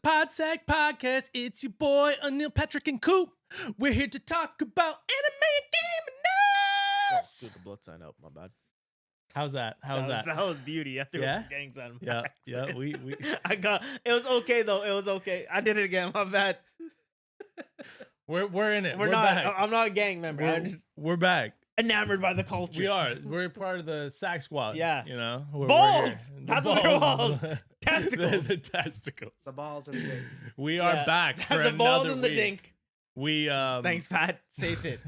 Podsack Podcast. It's your boy, Neil Patrick and Coop. We're here to talk about anime and gaming news. Threw the blood sign up. My bad. How's that? How's that? That was beauty. I threw Yeah? the gang sign. Yeah, yeah. We I got. It was okay though. It was okay. I did it again. My bad. we're in it. We're not. back. I'm not a gang member. I'm just We're back. enamored by the culture. We are. We're part of the sack squad. Yeah. You know. Balls! The That's what they're called. the Testicles. testicles. The balls and the dink. We are back for the balls another and the week. dink. We Thanks, Pat. Safe it.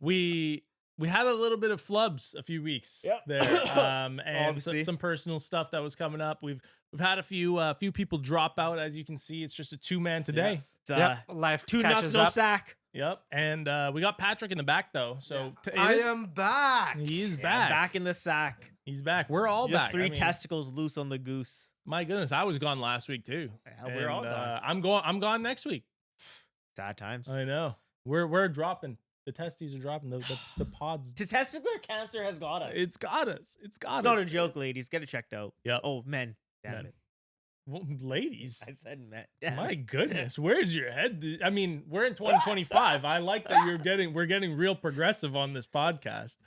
we had a little bit of flubs a few weeks Yep. there, and Obviously. some personal stuff that was coming up. We've had a few people drop out, as you can see. It's just a 2-man today. It's, Life two catches nuts, no up. sack. Yep, and we got Patrick in the back though. So I am back. He is Yeah, back. Back in the sack. He's back. We're all Just back. three I mean, testicles loose on the goose. My goodness, I was gone last week too. Yeah, we're all gone. I'm gone next week. Sad times. I know. We're dropping. The testes are dropping. The pods. The testicular cancer has got us. It's got us. It's got It's us. not a joke, ladies. Get it checked out. Yep. Oh, men. Damn Men. it. Well, ladies. I said men. Damn My it. goodness, where's your head? I mean, we're in 2025. I like that we're getting real progressive on this podcast.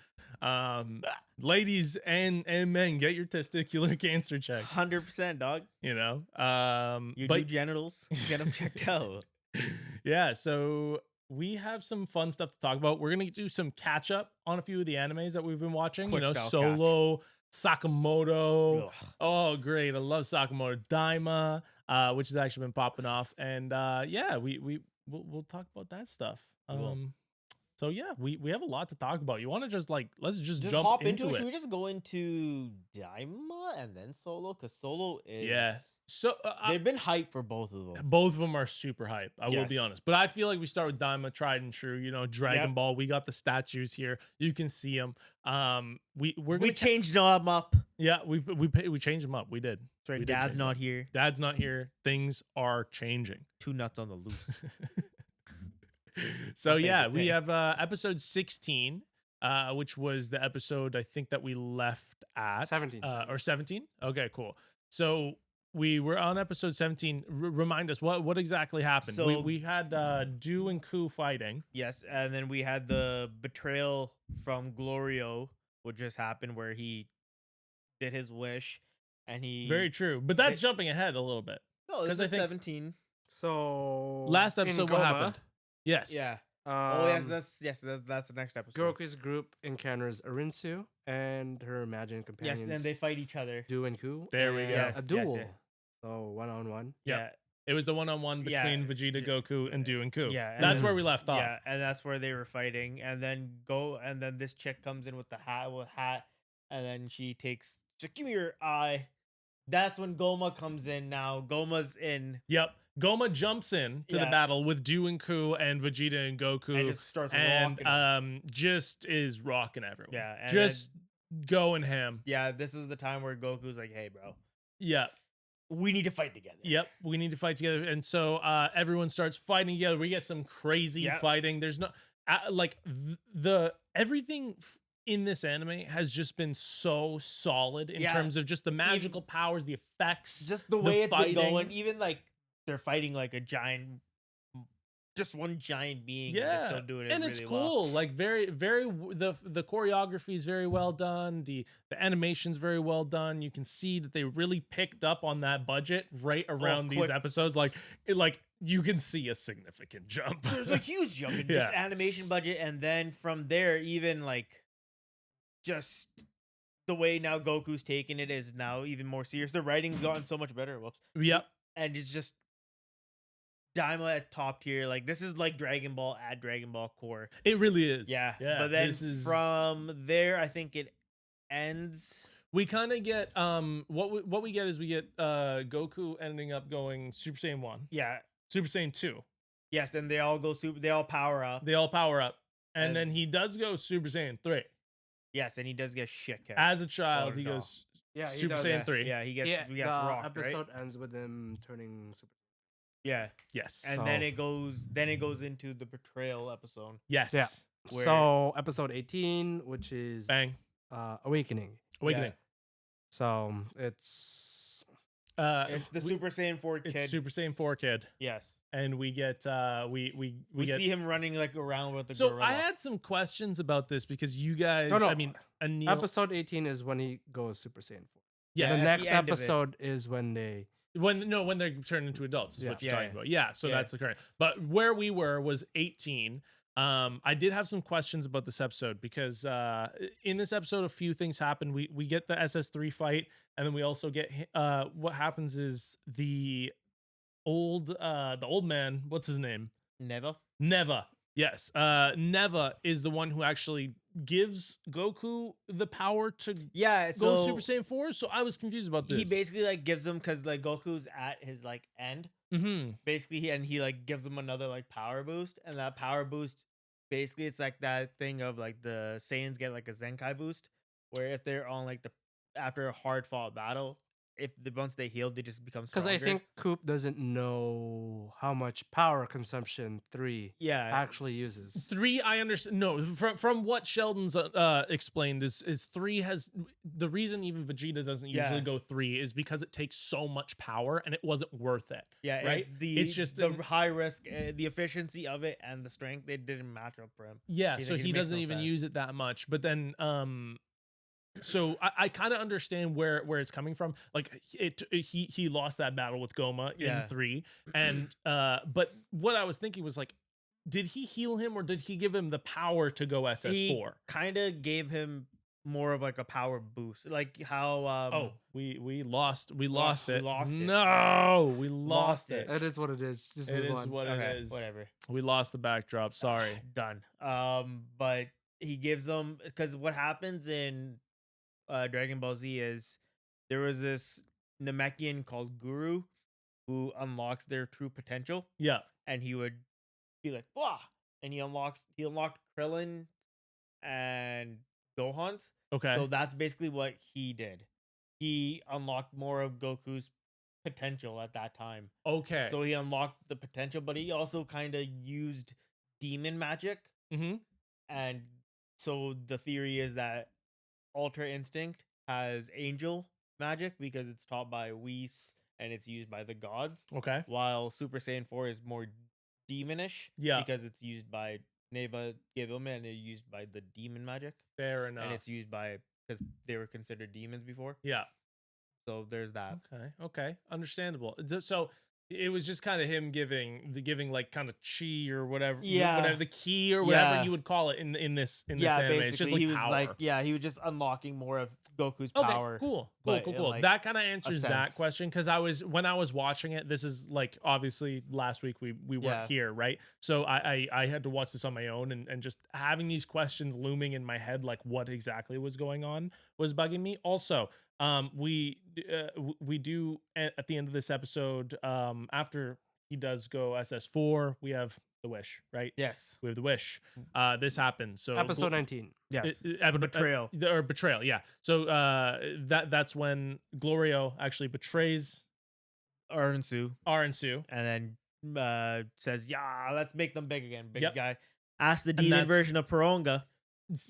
Ladies and men, get your testicular cancer checked. 100%, dog. You know, Your but new genitals, get them checked out. yeah. So we have some fun stuff to talk about. We're gonna do some catch up on a few of the animes that we've been watching. Quick you know, style Solo, Sakamoto. Ugh. Oh, great! I love Sakamoto Daima, which has actually been popping off, and yeah, we'll talk about that stuff. We will. So yeah, we have a lot to talk about. You want to just let's just jump hop into it. Should we just go into Daima and then Solo? Because Solo is. Yeah. So They've been hyped for both of them. both of them are super hype. I will be Yes. honest, but I feel like we start with Daima, tried and true. You know, Dragon Ball. We got the statues here. You can see them. We're We gonna changed them up. yeah, we changed them up. We did. Sorry, We did Dad's change not them. here. Dad's not here. Things are changing. Two nuts on the loose. So My yeah, favorite we thing. have episode 16, which was the episode I think that we left at 17. or 17. Okay, cool. So we were on episode 17. Remind us what exactly happened. So- we had Do and Ku fighting. Yes, and then we had the betrayal from Glorio, which just happened where he did his wish, and he Very true, but that's jumping ahead a little bit. no, 'cause this I is think- 17. So Last in episode, what Goma, happened? Yes. Yeah. Oh That's the next episode. Goku's group encounters Arinsu and her imagined companions. Yes, and then they fight each other. Do and Ku. There we and go. Yes, A yes, duel. yeah. So 1-on-1. Yeah. It was the one-on-one Yeah. between Vegeta, Goku, and Do and Ku. Yeah, and That's then- where we left off. Yeah, and that's where they were fighting, and then this chick comes in with the hat, and then she takes. She's like, "Give me your eye." That's when Goma comes in. Now Goma's in Yep. Goma jumps in to the Yeah. battle with Do and Ku and Vegeta and Goku, and just starts and rocking. just is rocking everyone. Yeah, and just going ham. Yeah, this is the time where Goku's like, "Hey, bro, Yeah, we need to fight together." yep. We need to fight together, and so everyone starts fighting together. We get some crazy Yep. fighting. There's no everything in this anime has just been so solid in Yeah. terms of just the magical powers, the effects, Just the the way it's fighting. been going, even like they're fighting like a giant, just one giant being. and they're still doing it and really it's well. cool. Like the choreography is very well done. The animation's very well done. You can see that they really picked up on that budget right around these quick. episodes. Like you can see a significant jump. There's a huge jump in just animation budget, and then from there, even like just the way now Goku's taking it is now even more serious. The writing's gotten so much better. Whoops. Yep. And it's just Daima at top tier. Like this is like Dragon Ball at Dragon Ball core. It really is. Yeah. Yeah. But then this is, from there, I think it ends. we kind of get what we get is we get Goku ending up going Super Saiyan 1, Yeah. Super Saiyan 2. Yes, and they all go super. They all power up. They all power up. And And- then he does go Super Saiyan 3. Yes, and he does get shit kicked. As a child, Or he no. goes Yeah, he Super does. Saiyan 3. Yeah, he gets. Yeah, We the got rocked, episode right? ends with him turning super. Yeah, Yes. and So- then it goes. Then it goes into the betrayal episode. Yes. Yeah. Where- So episode 18, which is Bang. Awakening. Awakening. So it's It's the we- Super Saiyan 4 It's kid. Super Saiyan 4 kid, Yes. and we get We get. see him running like around with the So gorilla. I had some questions about this because you guys, No, I mean, Anil, Episode 18 is when he goes Super Saiyan 4. yeah, at The the next end of it. episode is when they. when they're turned into adults is Yeah. what you're Yeah, talking yeah. about. Yeah, so Yeah. that's the current. But where we were was 18. I did have some questions about this episode because in this episode a few things happen. We get the SS3 fight, and then we also get what happens is the old man, what's his name? Never. Neva. Yes. Neva is the one who actually gives Goku the power to Yeah, go so Super Saiyan 4. So I was confused about this. he basically like gives him because like Goku's at his like end. Mm-hmm. Basically, he like gives him another like power boost, and that power boost basically it's like that thing of like the Saiyans get like a Zenkai boost, where if they're on like the after a hard fought battle, if once they heal, they just become Because stronger. I think Coop doesn't know how much power consumption 3 yeah, actually uses. 3, I understand. No, from what Sheldon's explained is 3 has the reason even Vegeta doesn't usually Yeah. go 3 is because it takes so much power and it wasn't worth it. yeah, right? It's just the an- high risk, the efficiency of it, and the strength. They didn't match up for him. Yeah, You so think it he makes doesn't no even sense. use it that much. But then so I kind of understand where it's coming from. Like he lost that battle with Goma in Yeah. 3, and but what I was thinking was like, did he heal him or did he give him the power to go SS4? He kind of gave him more of like a power boost, like how Oh, we lost it. we lost it. No, we lost Lost it. it. It is what it is. Just It move is on. what okay, it is. whatever. We lost the backdrop. Sorry. Done. But he gives them because what happens in Dragon Ball Z is there was this Namekian called Guru who unlocks their true potential, Yeah. and he would be like, "Wah!" and he unlocked Krillin and Gohan's. Okay. So that's basically what he did. He unlocked more of Goku's potential at that time. okay. So he unlocked the potential, but he also kind of used demon magic. Mm-hmm. And so the theory is that Ultra Instinct has angel magic because it's taught by Whis and it's used by the gods, Okay. while Super Saiyan 4 is more demonish Yeah. because it's used by Neva Givelman and it's used by the demon magic. Fair enough. And it's used by because they were considered demons before. yeah. So there's that. Okay. Understandable. So it was just kind of him giving like kind of chi or whatever, Yeah. whatever the key or whatever Yeah. you would call it in this Yeah, anime. basically It's just like he was power. like, he was just unlocking more of Goku's Okay, power. cool. but in, like, That kind of answers that sense. question because when I was watching it, this is like obviously last week we weren't Yeah. here, right? So I had to watch this on my own and just having these questions looming in my head, like what exactly was going on, was bugging me. Also, we do at the end of this episode, after he does go SS4, we have the wish, right? Yes. We have the wish. This happens. So Episode 19. Yes. betrayal. Or betrayal, yeah. So that's when Glorio actually betrays Aransu. Aransu. And then says, "Yeah, let's make them big again, big Yep. guy." Ask the And demon that's- version of Paronga.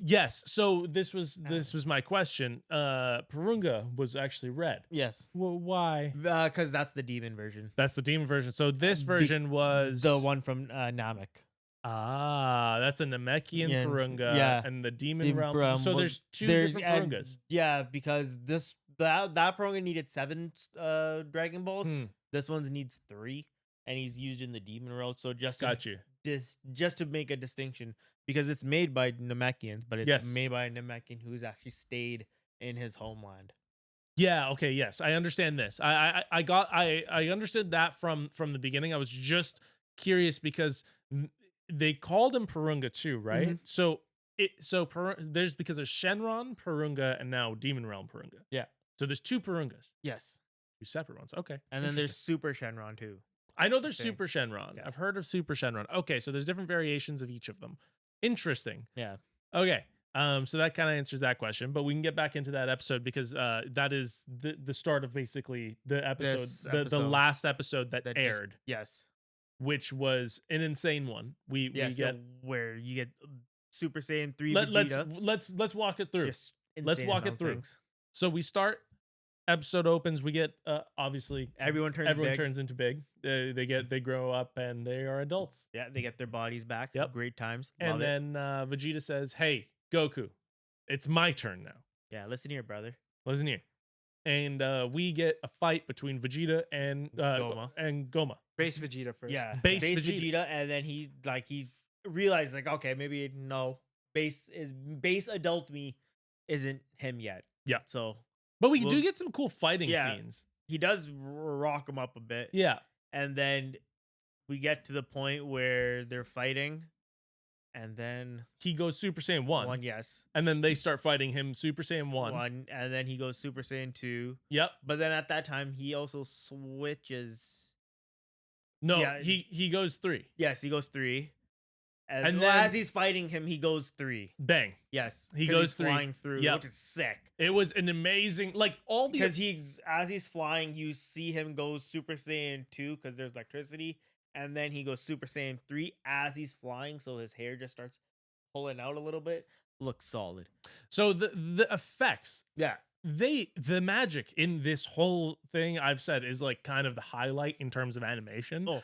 Yes. So this was my question. Purunga was actually red. Yes, Well, why? because that's the demon version. That's the demon version. So this version was The one from Namek. That's a Namekian Yeah, Purunga. yeah. And the demon Demon realm. realm So was- there's two There's different and- Purungas. Yeah, because that Paronga needed 7 Dragon Balls. Hmm, This one needs 3, and he's used in the demon world. So just got you. just to make a distinction, because it's made by Namekians, but it's Yes. made by a Namekian who's actually stayed in his homeland. Yeah. Okay. Yes, I understand this. I understood that from the beginning. I was just curious because they called him Purunga too, right? Mhm. So there's because there's Shenron Purunga and now Demon Realm Purunga. Yeah. So there's 2 Purungas, Yes, 2 separate ones. Okay. and then there's Interesting. Super Shenron too. I know there's thing. Super Shenron. Yeah. I've heard of Super Shenron. Okay, so there's different variations of each of them. Interesting. Yeah. Okay. So that kind of answers that question, but we can get back into that episode because that is the start of basically the episode, This the episode last episode that that just- aired, Yes. which was an insane one. We Yes. get Where you get Super Saiyan 3 let's Vegeta. let's walk it through. Just Let's insane walk it amount of through. things. So we start episode opens, we get obviously Everyone turns everyone big. turns into big. They grow up and they are adults. Yeah, they get their bodies back. Yep. Great times. And Love it. then Vegeta says, "Hey, Goku, it's my turn now. Yeah, listen here, brother. Listen here." And we get a fight between Vegeta and Goma. Base Vegeta first. Yeah, Base base Vegeta. Vegeta, and then he realized like, okay, maybe no, base adult me isn't him yet. Yeah. So But we Well, do get some cool fighting yeah. scenes. he does rock him up a bit. Yeah. And then we get to the point where they're fighting, and then He goes Super Saiyan 1. yes, And then they start fighting him Super Saiyan 1. and then he goes Super Saiyan 2. Yep. But then at that time, he also switches. No, Yeah. he goes 3. Yes, he goes 3. And And well, then- as he's fighting him, he goes 3. Bang. Yes, He 'cause goes he's 3. flying through, Yep. which is sick. It was an amazing, like all the Because as he's flying, you see him go Super Saiyan 2 because there's electricity, and then he goes Super Saiyan 3 as he's flying, so his hair just starts pulling out a little bit. Looks solid. So the effects, Yeah, the magic in this whole thing I've said is like kind of the highlight in terms of animation. Oh.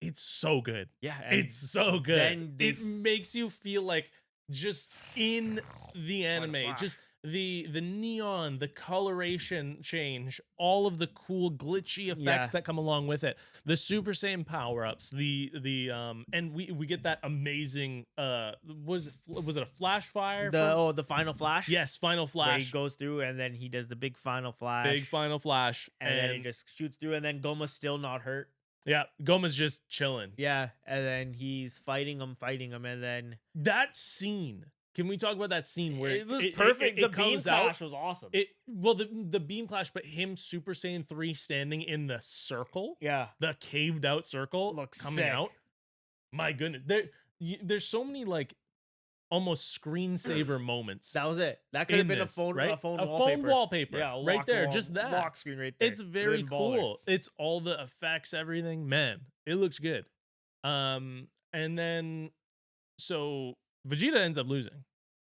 It's so good. yeah, It's so good. then they It makes you feel like just in the anime, flash. just the neon, the coloration change, all of the cool glitchy effects Yeah. that come along with it. The Super Saiyan power-ups, and we get that amazing was it a flash fire? the final flash. Yes, final where he flash. goes through, and then he does the big final flash. Big final flash. and then he just shoots through, and then Goma's still not hurt. Yeah, Goma's just chilling. Yeah, and then he's fighting him, and then That scene. Can we talk about that scene where it was perfect. The beam comes out? clash was awesome. The beam clash, but him Super Saiyan 3 standing in the circle, yeah, the caved out circle Looks coming sick. out. My goodness. There's so many like almost screensaver moments. that was it. That could have in been this, a phone, right? a phone wallpaper. Yeah, right lock there, wall- just that. lock screen right there. It's very Would've been baller. cool. It's all the effects, everything. Man, it looks good. And then so Vegeta ends up losing.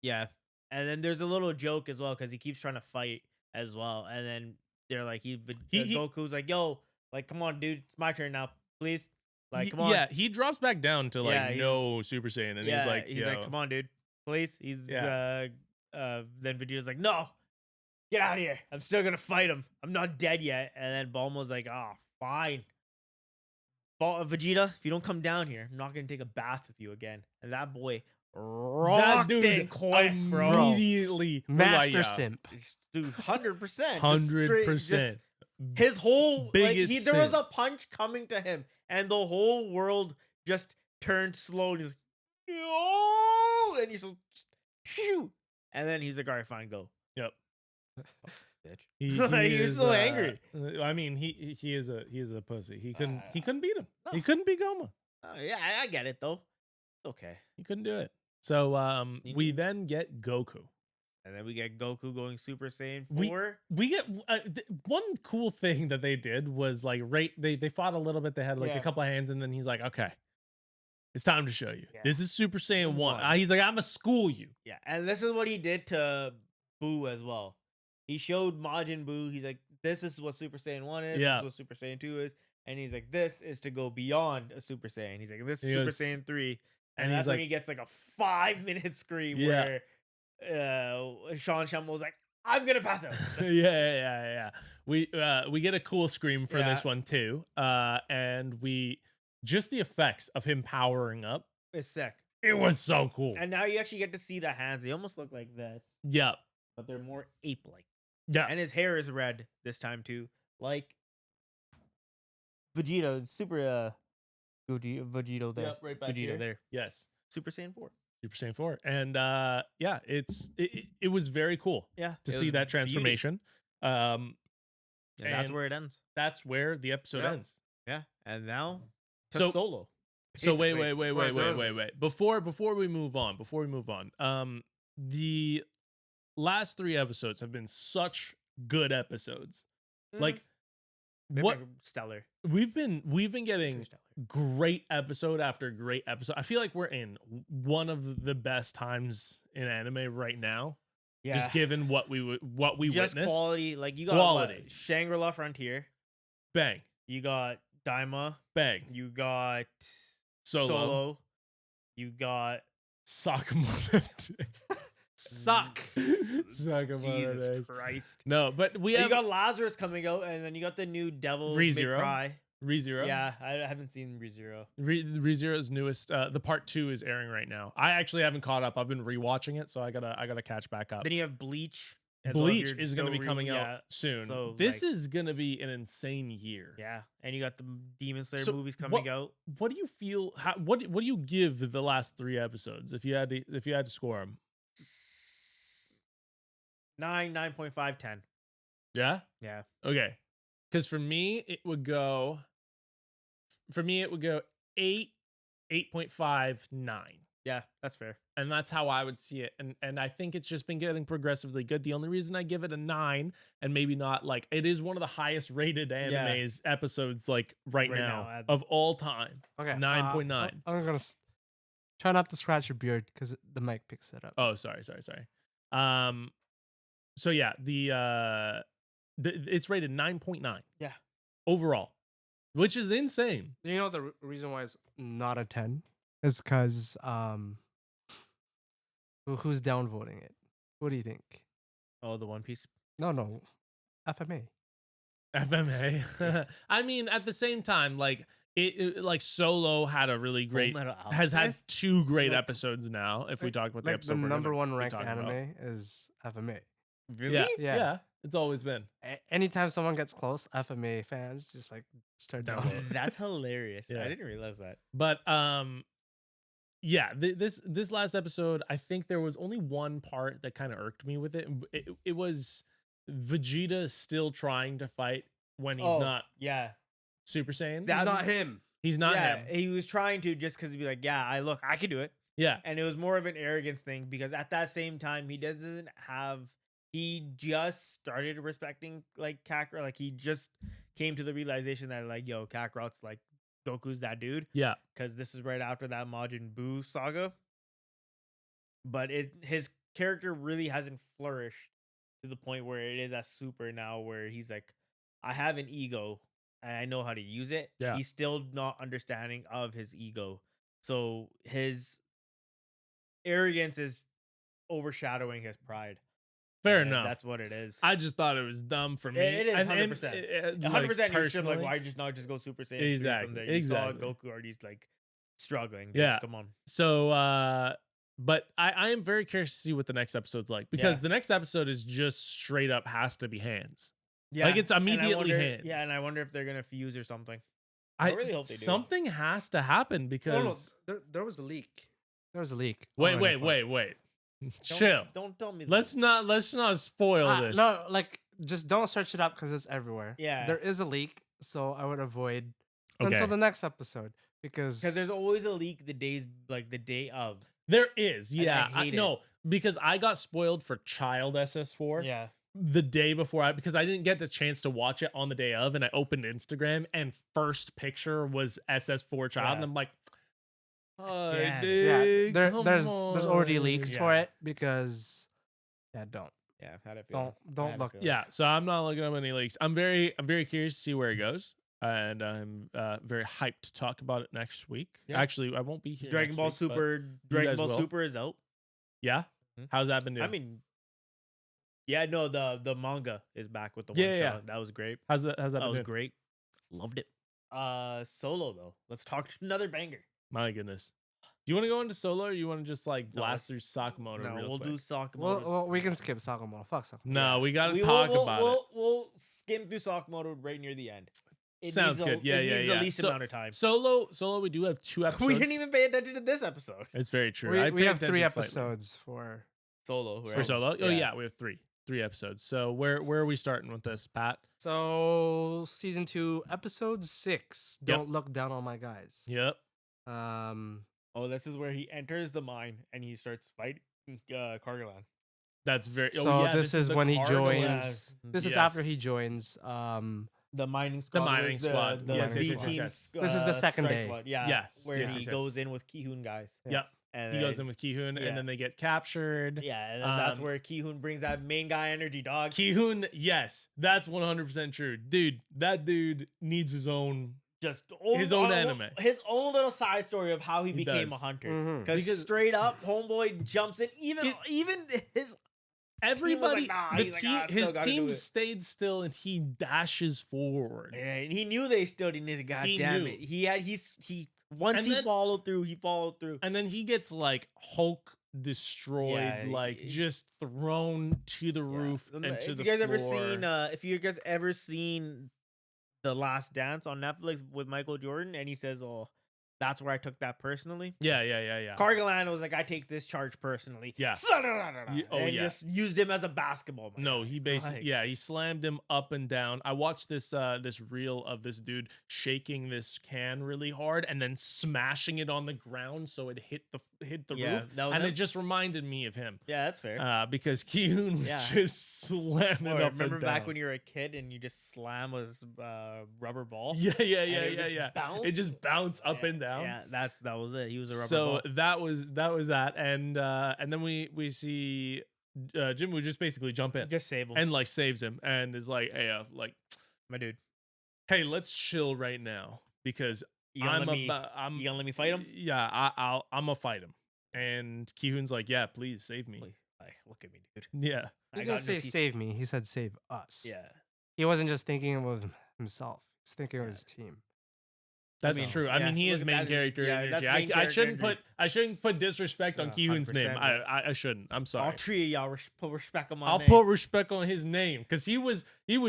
Yeah, and then there's a little joke as well because he keeps trying to fight as well, and then they're like, Goku's like, "Yo, like, come on, dude, it's my turn now, please, like, come on." Yeah, he drops back down to like Yeah, he's- no Super Saiyan, and yeah, he's like, "Come on, dude, please." He's Yeah. then Vegeta's like, "No, get out of here. I'm still gonna fight him. I'm not dead yet." And then Bulma's like, "Oh, fine. Vegeta, if you don't come down here, I'm not gonna take a bath with you again." And that boy rocked and quit, bro. immediately Master like, simp. Dude, 100%. 100%. His whole Biggest there was simp. a punch coming to him, and the whole world just turned slow. And he's like, "No!" And he's so, phew. And then he's like, "All right, fine, go." Yep. Bitch. He He was so angry. I mean, he is a pussy. He couldn't beat him. No. He couldn't beat Goma. Yeah, I get it though. It's okay. He couldn't do it. So You we need- then get Goku. And then we get Goku going Super Saiyan We- 4. We get one cool thing that they did was like they fought a little bit. They had like Yeah. a couple of hands, and then he's like, "Okay, it's time to show you. Yeah. This is Super Saiyan 1." One. He's like, "I'm gonna school you." Yeah, and this is what he did to Buu as well. He showed Majin Buu. He's like, "This is what Super Saiyan 1 is. Yeah. This is what Super Saiyan 2 is." And he's like, "This is to go beyond a Super Saiyan." He's like, "This is He Super goes- Saiyan 3." and And he's that's when like- he gets like a 5-minute scream Yeah. where Sean Shammo was like, "I'm gonna pass out." yeah. We get a cool scream for this Yeah. one too. And we just the effects of him powering up. It's sick. It was so cool. And now you actually get to see the hands. They almost look like this, Yeah. but they're more ape-like. Yeah. And his hair is red this time too, like Vegeta. Super Vegito there. Yep, right back Vegeta here. there. Yes. Super Saiyan 4. Super Saiyan 4. And yeah, it was very cool Yeah, to it see was that beauty. transformation. And that's and where it ends. That's where the episode Yeah. ends. Yeah, and now to So- Solo. So wait. Basically. Before we move on, the last 3 episodes have been such good episodes. Like They've what been stellar. we've been They're getting stellar. great episode after great episode. I feel like we're in one of the best times in anime right now. Yeah. Just given what we just witnessed. quality. Like you got Quality. Shangri-La Frontier. Bang, You got Daima. bang. You got Solo. You got Sakamoto. Suck. Sakamoto Jesus Days. Christ. No, but we You have got Lazarus coming out, and then you got the new Devil May ReZero. Cry. ReZero. Yeah, I haven't seen ReZero. ReZero's newest. The part 2 is airing right now. I actually haven't caught up. I've been rewatching it, so I gotta catch back up. Then you have Bleach. as well if Bleach you're is going to still be coming yeah, out soon. so, This like- is going to be an insane year. Yeah, and you got the Demon Slayer So, movies coming out. What do you feel? What do you give the last 3 episodes if you had to score them? 9.5, 10. Yeah. Yeah. Okay. Because for me, it would go 8, 8.5, 9. Yeah, that's fair. And that's how I would see it. And I think it's just been getting progressively good. The only reason I give it a 9 and maybe not, like, it is one of the highest rated animes episodes like right now of all time. Okay. 9.9. I'm gonna try not to scratch your beard because the mic picks it up. Oh, sorry. So yeah, it's rated 9.9. Yeah. Overall, which is insane. You know the reason why it's not a 10 is because who's downvoting it? What do you think? Oh, the One Piece. No, FMA. FMA. I mean, at the same time, like like Solo had a really great, has had 2 great Like- episodes now. If we talk about the Like episode, the we're number gonna one be ranked talking about. anime is FMA. Really? Yeah, Yeah. yeah, it's always been. Anytime someone gets close, FMA fans just like start Down down. it. That's hilarious. Yeah. I didn't realize that. But yeah, this last episode, I think there was only one part that kind of irked me with it. It was Vegeta still trying to fight when he's not Yeah. Super Saiyan. That's not him. He's not yeah, him. he was trying to just because he'd be like, yeah, I can do it. Yeah, And it was more of an arrogance thing because at that same time, he just started respecting like Kakarot. Like he just came to the realization that like, yo, Kakarot's like Goku's that dude. yeah. Because this is right after that Majin Buu saga. But his character really hasn't flourished to the point where it is as super now, where he's like, I have an ego and I know how to use it. Yeah. He's still not understanding of his ego. So his arrogance is overshadowing his pride. Fair And enough. That's what it is. I just thought it was dumb for me. It is, And- 100%. like, 100%. You should personally, like, why not just go Super Saiyan 3 Exactly, from there? You exactly. saw Goku already like struggling. Dude, Yeah. come on. So, but I am very curious to see what the next episode's like because Yeah. the next episode is just straight up has to be hands. Yeah, Like, it's and I immediately wonder- hands. Yeah, and I wonder if they're gonna fuse or something. I really hope they do. Something has to happen because there was a leak. There was a leak. wait. Don't- Chill. Don't tell me. Let's not spoil this. No, like just don't search it up because it's everywhere. Yeah. there is a leak, so I would avoid Okay. until the next episode because because there's always a leak the day of. There is. And I Yeah. hate it. No, because I got spoiled for Child SS4. Yeah. The day before because I didn't get the chance to watch it on the day of, and I opened Instagram and first picture was SS4 Child, Yeah. and I'm like, Damn. there's already leaks for Yeah. it because don't Yeah. How'd it feel? don't look. Yeah, so I'm not looking up any leaks. I'm very curious to see where it goes, and I'm very hyped to talk about it next week. Yeah. Actually, I won't be here. Dragon next Ball week, but Super. guys Dragon Ball will. Super is out. Yeah, Mhm. how's that been doing? I mean, yeah, no, the manga is back with the Yeah, one yeah. shot. That was great. how's that That been was doing? great. Loved it. Solo though. Let's talk another banger. My goodness. Do you want to go into Solo, or you want to just like No, blast let's- through Sakamoto No, real we'll quick? do Sakamoto. Well, we can skip Sakamoto. Fuck Sakamoto. No, we got to We'll- talk we'll, about we'll, it. We'll skim through Sakamoto right near the end. It Sounds needs good. Yeah, it yeah, needs yeah. the least So- amount of time. Solo, we do have 2 episodes. We didn't even pay attention to this episode. It's very true. We, I we paid have 3 attention slightly. episodes for. Solo. For Solo. Oh yeah, we have 3 episodes. So where are we starting with this, Pat? So season 2, episode 6. Yep. Don't look down on my guys. Yep. Oh, this is where he enters the mine and he starts fighting Cargoland. That's very. So oh, yeah, this is the when he Cardinal- joins. Yeah. This is after Yes. he joins. The mining squad. mining squad. The Yes, B yes, yes, team. yes. This is the second strike day. Squad. Yeah. Yes, Where yes, he yes, goes yes. in with Kihun guys. Yeah. Yep. And He goes in then, with Ki-hoon, yeah. and then they get captured. yeah, and then that's Um, where Ki-hoon brings that main guy energy, dog. Ki-hoon, yes, that's 100% true, dude. That dude needs his own. Just His own anime. his own little side story of how he He became a does. hunter. Mhm. Because Because- straight up, homeboy jumps in. Even his Everybody, "Nah," the he's like, team, "Ah, still his gotta do team it." stayed still, and he dashes forward. and he knew they stood in his God He damn knew. it. He once And he then- followed through. He followed through. And then he gets like Hulk destroyed, Yeah, like he- just thrown to the Yeah. roof and If to you the guys floor. ever seen if you guys ever seen The Last Dance on Netflix with Michael Jordan, and he says, "Oh, that's where I took that personally." Yeah, yeah, yeah, yeah. Cargalano was like, "I take this charge personally." Yeah. Oh, and yeah. just used him as a basketball. my No, guy. he basically Like, yeah, he slammed him up and down. I watched this this reel of this dude shaking this can really hard and then smashing it on the ground so it hit the Yeah, roof. that was And him. it just reminded me of him. Yeah, that's fair. Because Ki-hoon was Yeah. just slamming Or up remember and back down. when you were a kid and you just slam a rubber ball? Yeah, yeah, and yeah, it would yeah, just yeah. It bounce? just bounced up Yeah, and down. Yeah, that was it. He was a rubber So ball. that was that, and then we see Jim would just basically jump in Just save him. and like saves him and is like, hey, like, my dude, hey, let's chill right now because you gonna, I'm let me, about I'm you gonna let me fight him? Yeah, I'm gonna fight him. And Ki-hoon's like, yeah, please save me. Please, like, look at me, dude. Yeah, He I didn't got say no teeth. save me. He said save us. Yeah. He wasn't just thinking of himself. He's thinking of Yeah. his team. that's mean, true. I yeah, mean, he look is at main that. character Yeah, energy. that's main I character shouldn't energy. put disrespect on Yeah, Ki-hoon's name. 100%, I shouldn't. I'm sorry. All three of y'all put respect on my I'll name. put respect on his name because he was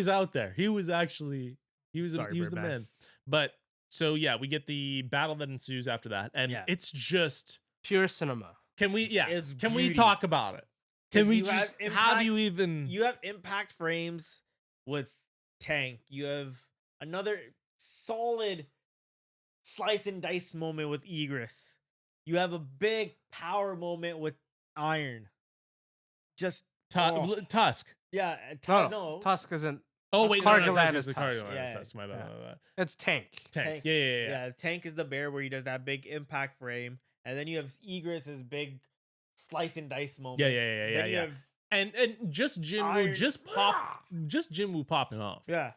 out there. He was actually Sorry, he was the Birdman. man. But so yeah, we get the battle that ensues after that, and Yeah. it's just Pure cinema. can we It's can we beauty. talk about it? Can 'Cause we you have just have impact- you even? You have impact frames with Tank. You have another solid slice and dice moment with Egress. You have a big power moment with Iron. Just oh. Tusk. yeah, No, Tusk isn't. Oh wait, no, no, Cargalan Tusk is the Tusk. Cargalan Yeah, is Tusk. My bad, yeah. my bad. It's Tank. Tank. Tank. Yeah. Tank is the bear where he does that big impact frame, and then you have Egress's big slice and dice moment. Yeah. Then you have And just Jinwoo Iron- just Jinwoo popping off. yeah,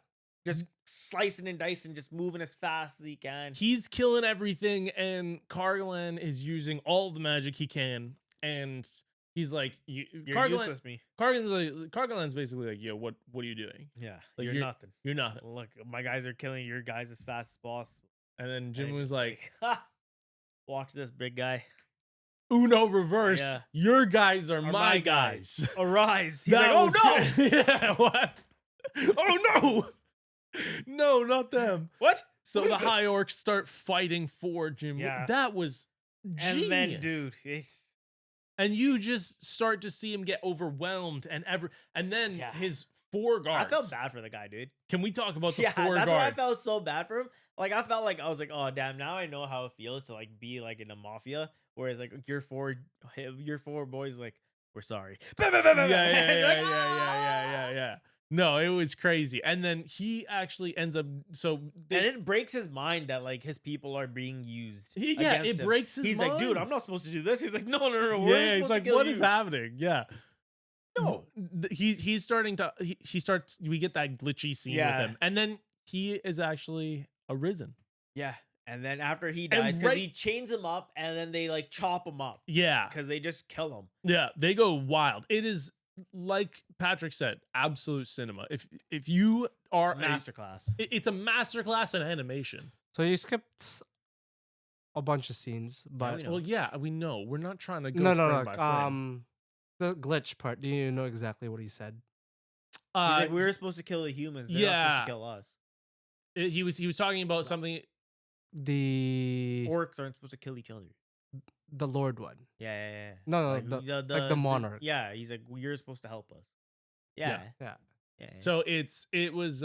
just slicing and dicing, just moving as fast as he can. He's killing everything, and Cargalan is using all the magic he can, and he's like, You're Cargalan, useless, me. Cargalan's basically like, yo, what are you doing? Yeah, Like, you're nothing. You're nothing. Look, my guys are killing your guys as fast as possible. And then And Jinwoo's it's like, "Ha, watch this, big guy. Uno reverse. Yeah. Your guys are Are my guys. Arise. He's That like, oh was no, good. Yeah, what? Oh no! No, not them. what? So What the is high this? orcs start fighting for Jinwoo. Yeah. That was genius. And then, dude, And you just start to see him get overwhelmed and then Yeah. his four guards. I felt bad for the guy, dude. Can we talk about the Yeah, four that's guards? why I felt so bad for him. Like, I felt like I was like, oh damn, now I know how it feels to like be like in a mafia, whereas like your four boys like, we're sorry. Yeah. No, it was crazy. And then he actually ends up And it breaks his mind that like his people are being used. it against him. breaks his He's mind. like, dude, I'm not supposed to do this. He's like, no, we're Yeah, he's supposed like, to kill what you. is happening? Yeah. No. He's starting to he starts we get that glitchy scene Yeah. with him. And then he is actually arisen. Yeah. And then after he And dies, because right- he chains him up and then they like chop him up Yeah. because they just kill him. Yeah, they go wild. It is like Patrick said, absolute cinema. If you are Masterclass. it's a masterclass in animation. So you skipped a bunch of scenes, but know. Well, yeah, we know. We're not trying to go no, frame by frame. the glitch part. Do you know exactly what he said? He's like, we were supposed to kill the humans. They're not yeah. supposed to kill us. He was talking about something. The Orcs aren't supposed to kill each other. Lord one. Yeah. No, Like, the monarch. Yeah, he's like, you're supposed to help us. Yeah. Yeah. So it was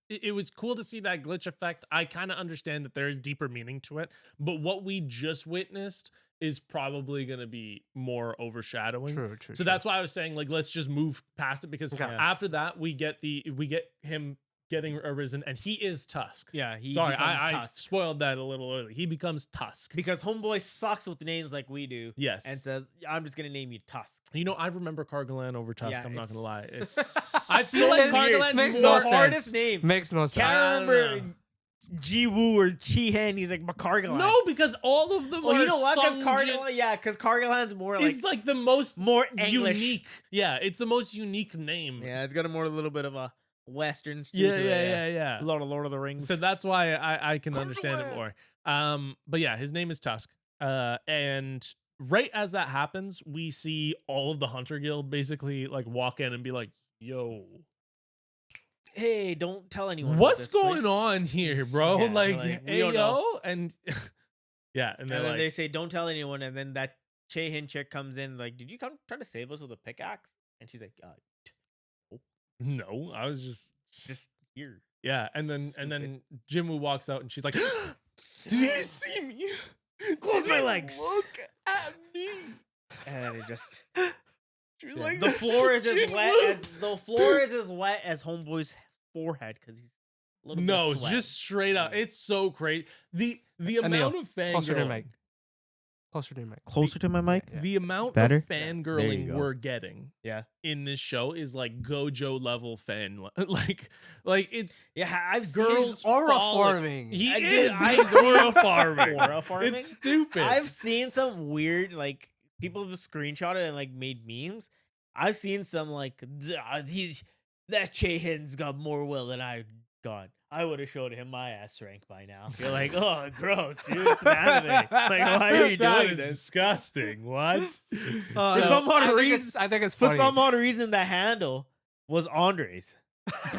it was cool to see that glitch effect. I kind of understand that there is deeper meaning to it, but what we just witnessed is probably going to be more overshadowing. True. So that's why I was saying, like, let's just move past it because Okay. after that we get him getting arisen, and he is Tusk. Yeah, he Sorry, becomes I Tusk. spoiled that a little early. He becomes Tusk. Because Homeboy sucks with names like we do. Yes. And says, I'm just gonna name you Tusk. You know, I remember Cargalan over Tusk. Yeah, I'm not gonna lie. it's- I feel like It Cargalan's makes more no hardest sense. name. Makes no sense. Can't I don't remember Ji-Woo or Chi-Hen. He's like Cargalan. No, because all of them Well, are you know what? Because Sungjin- Cargalan, because Cargalan's more like it's like the most more English. unique. Yeah, it's the most unique name. Yeah, it's got a little bit of a Western. Yeah. A lot of Lord of the Rings. So that's why I can understand it more. But yeah, his name is Tusk. And right as that happens, we see all of the Hunter Guild basically like walk in and be like, "Yo, hey, don't tell anyone. what's going on here, bro? Yeah, like, like, we hey, don't know." yo." And yeah, and they're And then like, they say, don't tell anyone. And then that Chae-Hin chick comes in, like, did you come try to save us with a pickaxe? And she's like, "No, I was just here. yeah." And then Jinwoo walks out and she's like, "Did he see me? Close Did my he legs." Look at me." And it just She was yeah. like, the floor is as wet Jinwoo. as the floor is as wet as Homeboy's forehead because he's a little bit No, of sweat. just straight up. It's so crazy. The amount of Closer to your fangirling, mic. Closer to your mic. closer to my mic. Yeah. the amount Better? of There you fangirling go. we're getting Yeah, in this show is like Gojo level fan, like it's yeah. I've girls He's aura falling. forming. He I is. did. He's aura farming. Aura farming? It's stupid. I've seen some weird like people have screenshot it and like made memes. I've seen some like that Chae-Hin's got more will than I got. I would have showed him my ass rank by now. You're like, oh, gross, dude. It's an anime. Like, why are you That doing is this? disgusting. What? For So- some odd reason, I think it's for funny. some odd reason, the handle was Andre's.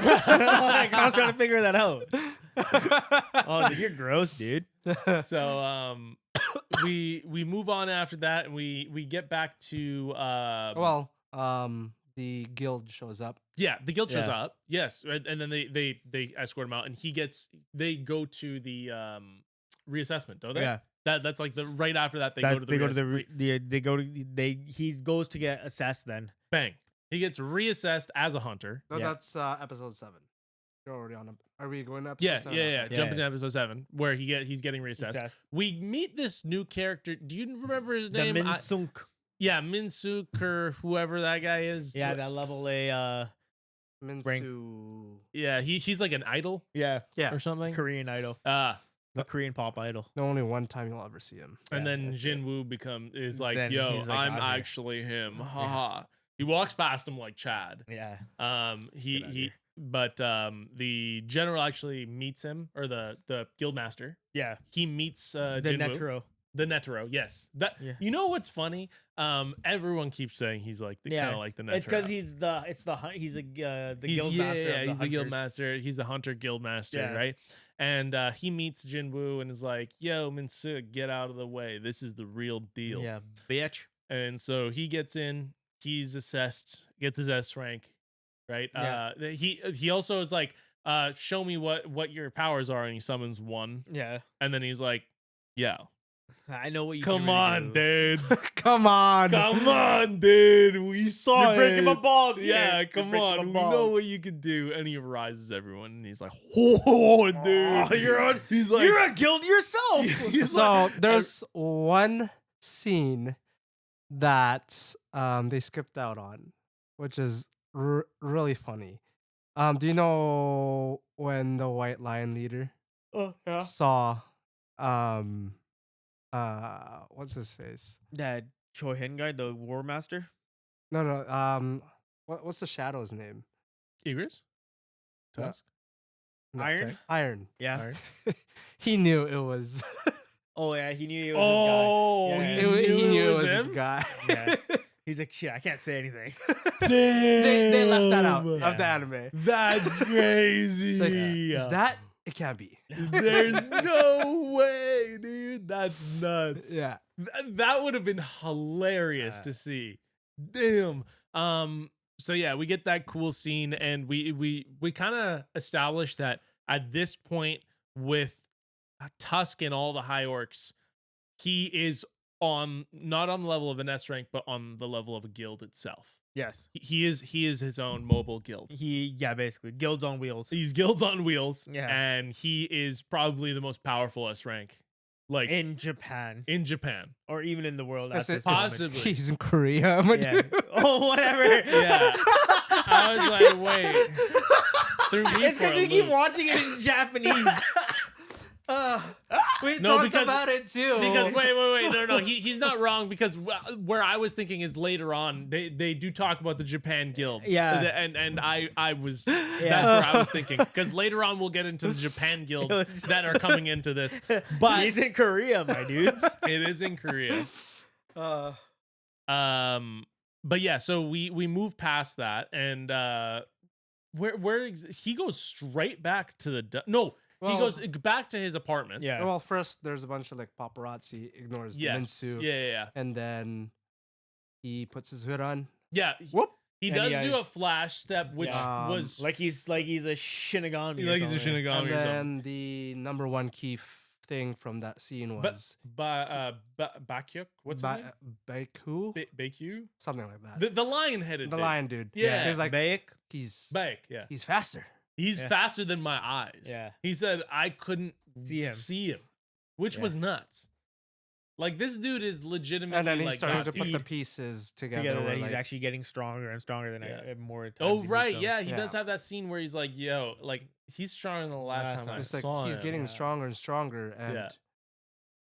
Like, I was trying to figure that out. Oh, dude, you're gross, dude. So we move on after that and we get back to well, the guild shows up. yeah, the guild shows Yeah. up. Yes, right, and then they escort him out, and they go to the reassessment, don't they? Yeah. That's like the right after that they go to the he goes to get assessed then. bang. He gets reassessed as a hunter. No, Yeah. that's episode 7. You're already on. Are we going to episode Yeah, 7? yeah. Okay. Jump into episode 7 where he's getting reassessed. Assessed. We meet this new character. Do you remember his The name? Minsunk. Yeah, Minsuk or whoever that guy is. Yeah, that level A Minsu. Yeah, he's like an idol yeah, Yeah. or something. Korean idol. The Korean pop idol. The only one time you'll ever see him. And Yeah, then that's it. Jinwoo is like, Then yo, he's like, I'm "I'm here." actually him. Haha. He walks past him like Chad. Yeah. He Get out of he here. but the general actually meets him, or the guildmaster. Yeah. He meets The Jinwoo. Netero. The Netero, yes. That Yeah. You know what's funny? Everyone keeps saying he's like the kind Yeah. of like the Netero. It's because he's the guild Yeah, master. of the he's the guild hunters. master. He's the hunter guild master, Yeah. right? And he meets Jinwoo and is like, "Yo, Minsu, get out of the way. This is the real deal." Yeah, bitch. And so he gets in. He's assessed, gets his S rank, right? Yeah. He also is like, "Show me what your powers are," and he summons one, Yeah. and then he's like, "Yeah, I know what you come can really on, do. dude." Come on. Come on, dude. We saw You're breaking it. my balls. Yeah, here. come You're on. breaking We my know balls. what you can do. And he rises everyone, and he's like, "Oh, dude, He's like, You're a guild yourself. he's So like, there's one scene that they skipped out on, which is really funny. Do you know when the White Lion leader Oh yeah. saw what's his face? That Choi-Hen guy, the War Master. No, what's the shadow's name? Igris, Uh, Tusk, No, Iron? Iron. Yeah. Iron. He knew it was. Oh yeah, he knew he was Oh, Yeah, he, yeah. knew it was him? his guy. Yeah. this guy. He's like, shit, I can't say anything. they left that out Damn. of the anime. That's crazy. It's like, is that? It can't be. There's no way, dude. That's nuts. Yeah. That would have been hilarious to see. Damn. So yeah, we get that cool scene, and we kind of established that at this point with Tusk and all the high orcs, he is not on the level of an S rank, but on the level of a guild itself. Yes. He is his own mobile guild. Basically guilds on wheels. He's guilds on wheels. Yeah. And he is probably the most powerful S rank, like in Japan in Japan. or even in the world. That's At this it. moment. Possibly. He's in Korea. my Yeah. dude. Oh, whatever. Yeah. I was like, wait. Threw me It's for a because you keep loop. watching it in Japanese. We No, talked because- about it too. Because wait, no, he's not wrong, because where I was thinking is later on they do talk about the Japan guilds. Yeah. And I was that's where I was thinking, because later on we'll get into the Japan guilds that are coming into this, but He's in Korea, my dudes. it is in Korea. Uh, But yeah, so we move past that, and he goes straight back to the he Well- goes back to his apartment. Yeah. well, first there's a bunch of like paparazzi ignores the Yes. Minsu, Yeah. and then he puts his hood on. Yeah. Whoop. He And does he- do a flash step, which Yeah. was like he's a Shinigami. or like he's a something. Shinigami And or something. then the number one key thing from that scene was Bakyuk, what's his name? Baku, Baekyu? something like that. The lion-headed The dude. lion dude. Yeah. he's like Baek. he's Baek, yeah. he's faster. He's Yeah. faster than my eyes. Yeah. He said I couldn't See him. which Yeah. was nuts. Like, this dude is legitimately And then he like started to put the speed. pieces together. Together where, that he's like, actually getting stronger and stronger than Yeah. more times. Oh he meets right, him. yeah, he does Yeah. have that scene where he's like, "Yo, like he's stronger than the last Last time I time. it's like saw he's him." getting Yeah. stronger and stronger, and Yeah.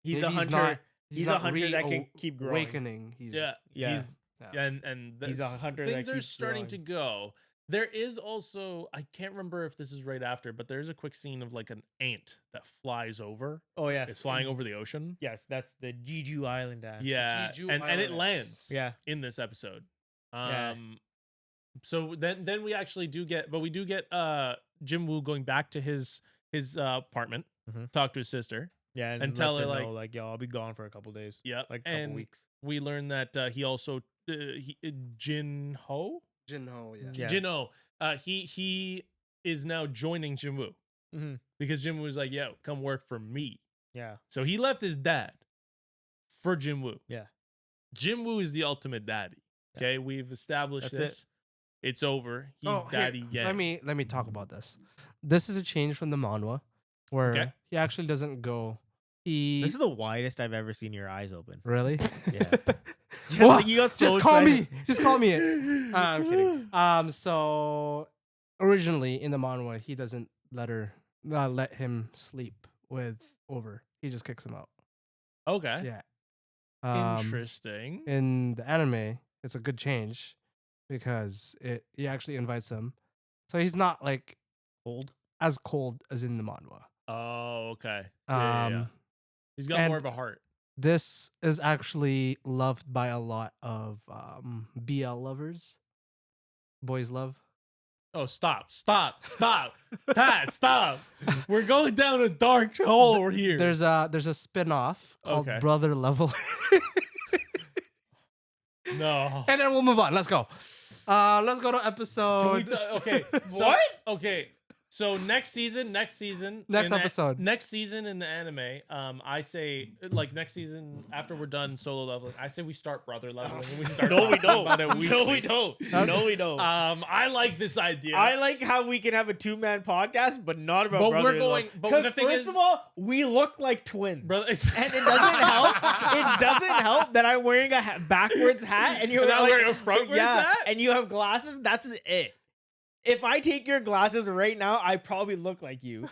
He's maybe a hunter. not- He's a not hunter that can keep growing. awakening. He's Yeah, Yeah. He's Yeah. and He's a that's- hunter that things are keeps starting to go. There is also, I can't remember if this is right after, but there's a quick scene of like an ant that flies over. Oh yes, It's flying over the ocean. Yes, that's the Jeju Island. Actually. Yeah, Jeju and it Islands. lands. Yeah. in this episode. Yeah. So then we actually do get, but we do get Jim Woo going back to his apartment, Mhm. talk to his sister. Yeah, and, And tell lets her, know, like, yo, I'll be gone for a couple days. Yep, Like a couple and weeks. we learn that he also Jin Ho. Jinho. Yeah. Yeah. Jin-ho, he is now joining Jin Woo Mhm. because Jin Woo was like, "Yo, come work for me." Yeah. So he left his dad for Jin Woo. Yeah. Jin Woo is the ultimate daddy. Yeah. Okay, we've established That's it. this. It's over. He's Oh, here, daddy again. Let me talk about this. This is a change from the manhwa, where Okay. he actually doesn't go. He This is the widest I've ever seen your eyes open. really. Yeah. Just, What? like, you got so Just call me. excited. Just call me it. I'm kidding. So originally in the manhwa, he doesn't let him sleep with over. He just kicks him out. Okay. Yeah. Interesting. In the anime, it's a good change because he actually invites him, so he's not like Old. as cold as in the manhwa. Oh, okay. Yeah. He's got more and- of a heart. This is actually loved by a lot of BL lovers. Boys love. Oh, stop. Pat, stop. We're going down a dark hole here. There's a spin-off called Okay. Brother Level. no. And then we'll move on. Let's go. Let's go to Can episode. we okay. So, What? Okay. So next season, Next in the- episode. next season in the anime, I say, like, next season after we're done solo leveling, I say we start brother leveling and we start No, we talking don't. about it No, we weekly. don't. No, we don't. I like this idea. I like how we can have a two-man podcast, but not about But brother we're going- but Because the thing first is- of all, we look like twins. brother. And it doesn't help. It doesn't help that I'm wearing a backwards hat and you're And I'm like, wearing a frontwards hat? and you have glasses. That's it. If I take your glasses right now, I probably look like you.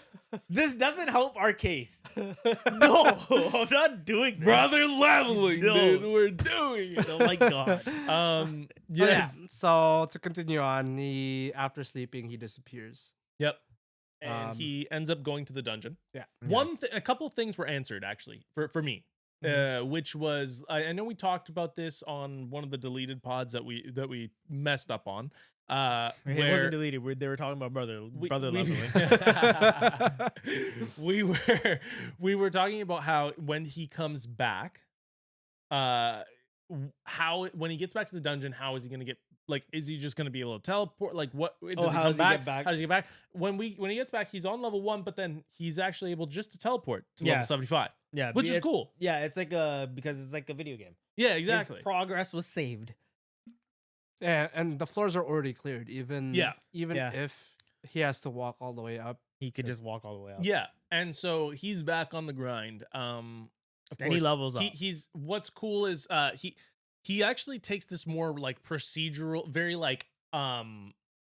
This doesn't help our case. No, I'm not doing this. Brother leveling, No. dude. We're doing it. Oh my god. Yeah. Yes. So to continue on, after sleeping, he disappears. Yep. And Um, he ends up going to the dungeon. Yeah. A couple things were answered actually for me, which was I know we talked about this on one of the deleted pods that we messed up on. It Where wasn't deleted. They were talking about brother leveling. we were talking about how when he comes back, when he gets back to the dungeon, how is he going to get, like, is he just going to be able to teleport? Like, what Oh, how does he get back? How does he get back? When he gets back, he's on level 1, but then he's actually able just to teleport to Yeah. level 75, Yeah, which is cool. Yeah, it's like because it's like a video game. Yeah, His exactly. progress was saved. Yeah, and the floors are already cleared. Even Yeah. if he has to walk all the way up. He could just walk all the way up. Yeah, and so he's back on the grind. Of And he course, levels up. He's what's cool is he actually takes this more like procedural, very like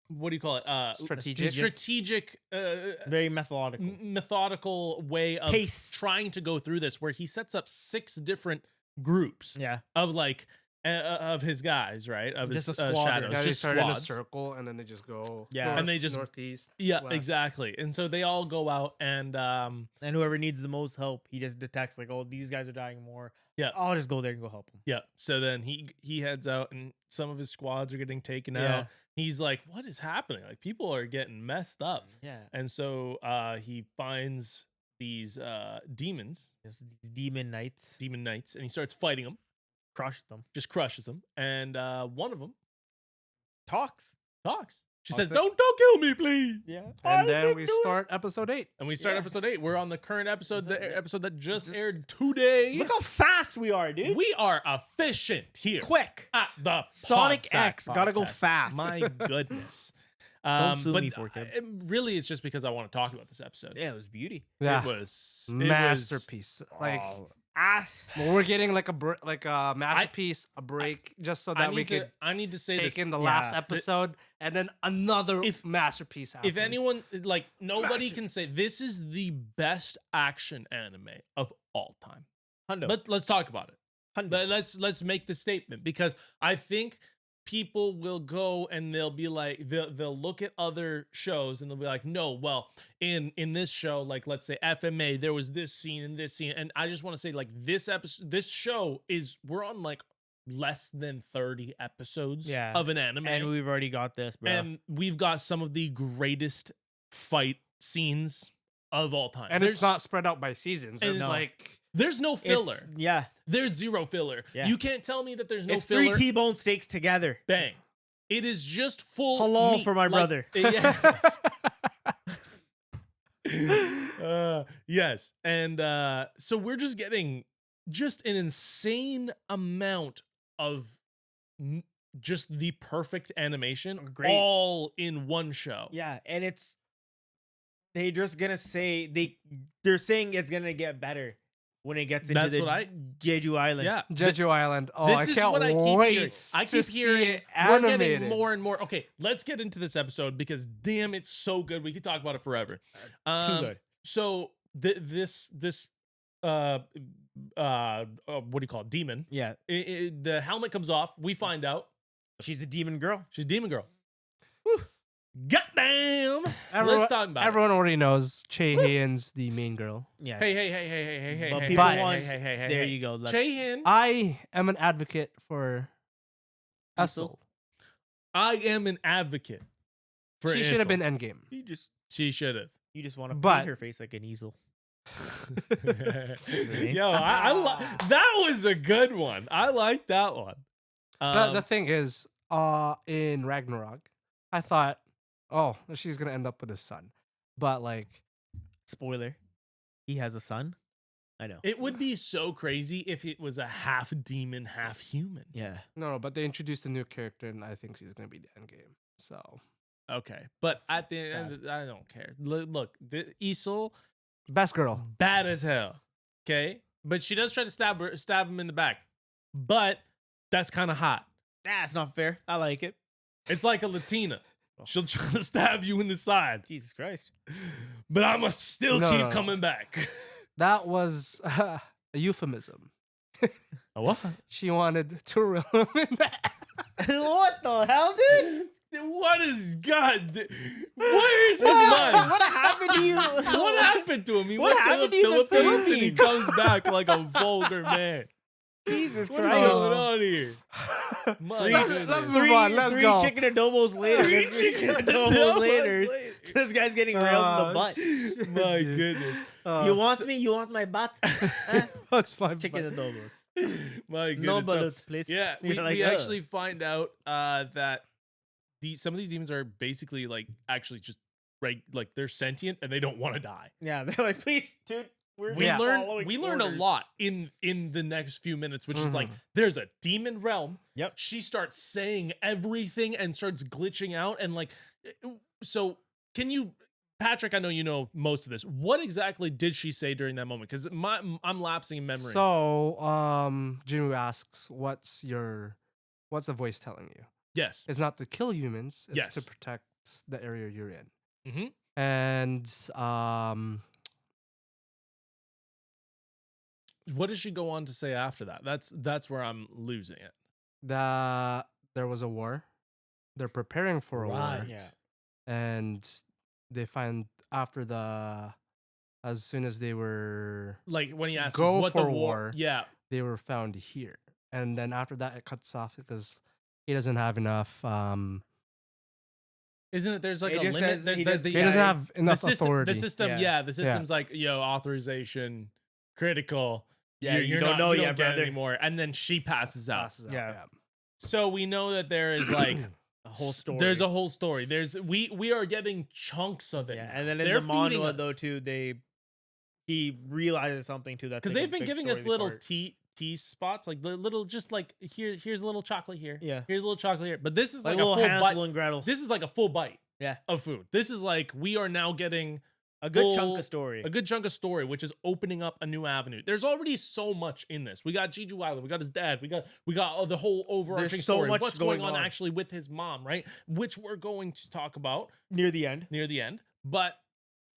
what do you call it? Strategic, Very methodical. methodical way of Pace. trying to go through this, where he sets up 6 different groups Yeah. of like of his guys, right? Of Just his a squadron. shadows, Yeah, they just start in a squads. circle and then they just go. Yeah. north, And they just- northeast. Yeah, west. exactly. And so they all go out and And whoever needs the most help, he just detects like, oh, these guys are dying more. Yeah. I'll just go there and go help them. yeah. So then he heads out and some of his squads are getting taken Yeah. out. He's like, what is happening? Like, people are getting messed up. Yeah. And so he finds these demons, Just these demon knights. demon knights, and he starts fighting them, Crush them. just crushes them. And one of them Talks. talks. She Talks says, it- don't kill me, please. Yeah. And then we start episode 8. And we start Yeah. episode 8. We're on the current episode, the Episode eight. episode that just aired today. Look how fast we are, dude. We are efficient here Quick. at the Sonic Podsack X. Gotta go Podcast. fast. My goodness. sue but me for kids. Really, it's just because I want to talk about this episode. Yeah, it was beauty. Yeah, It was masterpiece. Like we're getting like a masterpiece, a break, just so that we could I need to say take this. in the last Yeah. episode and then another If- masterpiece. If happens. anyone, like, nobody can say this is the best action anime of all time. Hundo. Let's talk about it. Hundo. Let's make the statement, because I think people will go and they'll be like, they'll look at other shows and they'll be like, no, well, in this show, like, let's say FMA, there was this scene and this scene, and I just want to say, like, this show we're on like less than 30 episodes Yeah. of an anime, And we've already got this, bro. and we've got some of the greatest fight scenes of all time. and it's not spread out by seasons. and It's no. like There's no filler. Yeah. There's zero filler. Yeah. You can't tell me that there's no It's filler. 3 T-bone steaks together. Bang. It is just full Halal meat. for my Like, brother. Yes. Yes. And so we're just getting just an insane amount of just the perfect animation Great. all in one show. Yeah, and they're just gonna say they're saying it's gonna get better when it gets into That's the what I- Jeju Island. Yeah. Jeju Island. Oh, This I is can't what I keep wait. hearing. I to keep see hearing it we're getting animated. more and more. Okay, let's get into this episode because damn, it's so good. We could talk about it forever. Too good. So this what do you call it? Demon. Yeah, The helmet comes off. We find out she's a demon girl. she's Demon Girl. Goddamn. Everyone, Let's talk about it. everyone already knows Chae Hyun's the main girl. Yeah. Hey, hey, hey, hey, hey, hey, hey, But hey, people hey, want- hey, hey, hey, there hey. you go. Look. Chae-Hin, I am an advocate for Essel. I am an advocate for She should have Issel. been endgame. She should have. You just want to But- paint her face like an easel. Yo, that was a good one. I like that one. The thing is, in Ragnarok, I thought, oh, she's gonna end up with a son, but like, Spoiler: he has a son. I know. It would be so crazy if it was a half demon, half human. Yeah. no, but they introduced a new character, and I think she's gonna be the endgame. So Okay, but at the end, I don't care. Look, the Isol, best girl. bad as hell. Okay, but she does try to stab him in the back, but that's kind of hot. That's not fair. I like it. It's like a Latina. She'll try to stab you in the side, Jesus Christ. but I must still No, keep no, no. coming back. That was a euphemism. A what? She wanted to reel him in that. What the hell, dude? What is God? Where's his mind? What happened to you? What happened to him? He What went to happened the to you in the Philippines and he Philippines? comes back like a vulgar man. Jesus What is Christ. going on here? My Let's goodness. move on. Let's three go. chicken adobos later. Three chicken adobos later. This guy's getting railed in the butt. My Dude. goodness. You want me? You want my butt? Huh? That's fine. Chicken adobos. My No goodness. So, bullets, please. yeah, You're we, like, we "Ugh." actually find out that some of these demons are basically like actually just like they're sentient and they don't want to die. Yeah, they're like, please, dude. We're We just learn following we learn a orders." lot in the next few minutes, which is like Mhm. there's a demon realm. Yep. She starts saying everything and starts glitching out and like so can you Patrick, I know you know most of this. What exactly did she say during that moment? Because I'm lapsing in memory. So, Jinwoo asks, "What's the voice telling you?" yes. It's not to kill humans. It's to Yes. protect the area you're in. Mhm. And What does she go on to say after that? That's where I'm losing it. there was a war. They're preparing for a war. Right. Yeah. And they find as soon as they were Like when he asked Go what the for war, war. yeah, they were found here. And then after that it cuts off because he doesn't have enough isn't it? There's like It a just limit. says The, he the, does- the, he doesn't yeah, have enough authority. The system, Yeah. yeah, the system's like authorization critical. Yeah, You you're don't not, know you yet, don't get it brother. anymore. And then she passes out. Passes out, Yeah. So we know that there is like A whole story. There's a whole story. We are getting chunks of it. Yeah, now. and then in They're the feeding manhwa us. though too, he realizes something too that Because they've been giving us little tea spots, like little, just like here's a little chocolate here. Yeah. Here's a little chocolate here. But this is like like, a little full Hansel bite. and Gretel. This is like a full bite. Yeah. Of food. This is like we are now getting A good chunk full- of story. a good chunk of story, which is opening up a new avenue. There's already so much in this. We got Jeju Island, we got his dad, we got the whole overarching There's so story. much What's going going on on. actually with his mom, right? Which we're going to talk about Near the end. near the end. But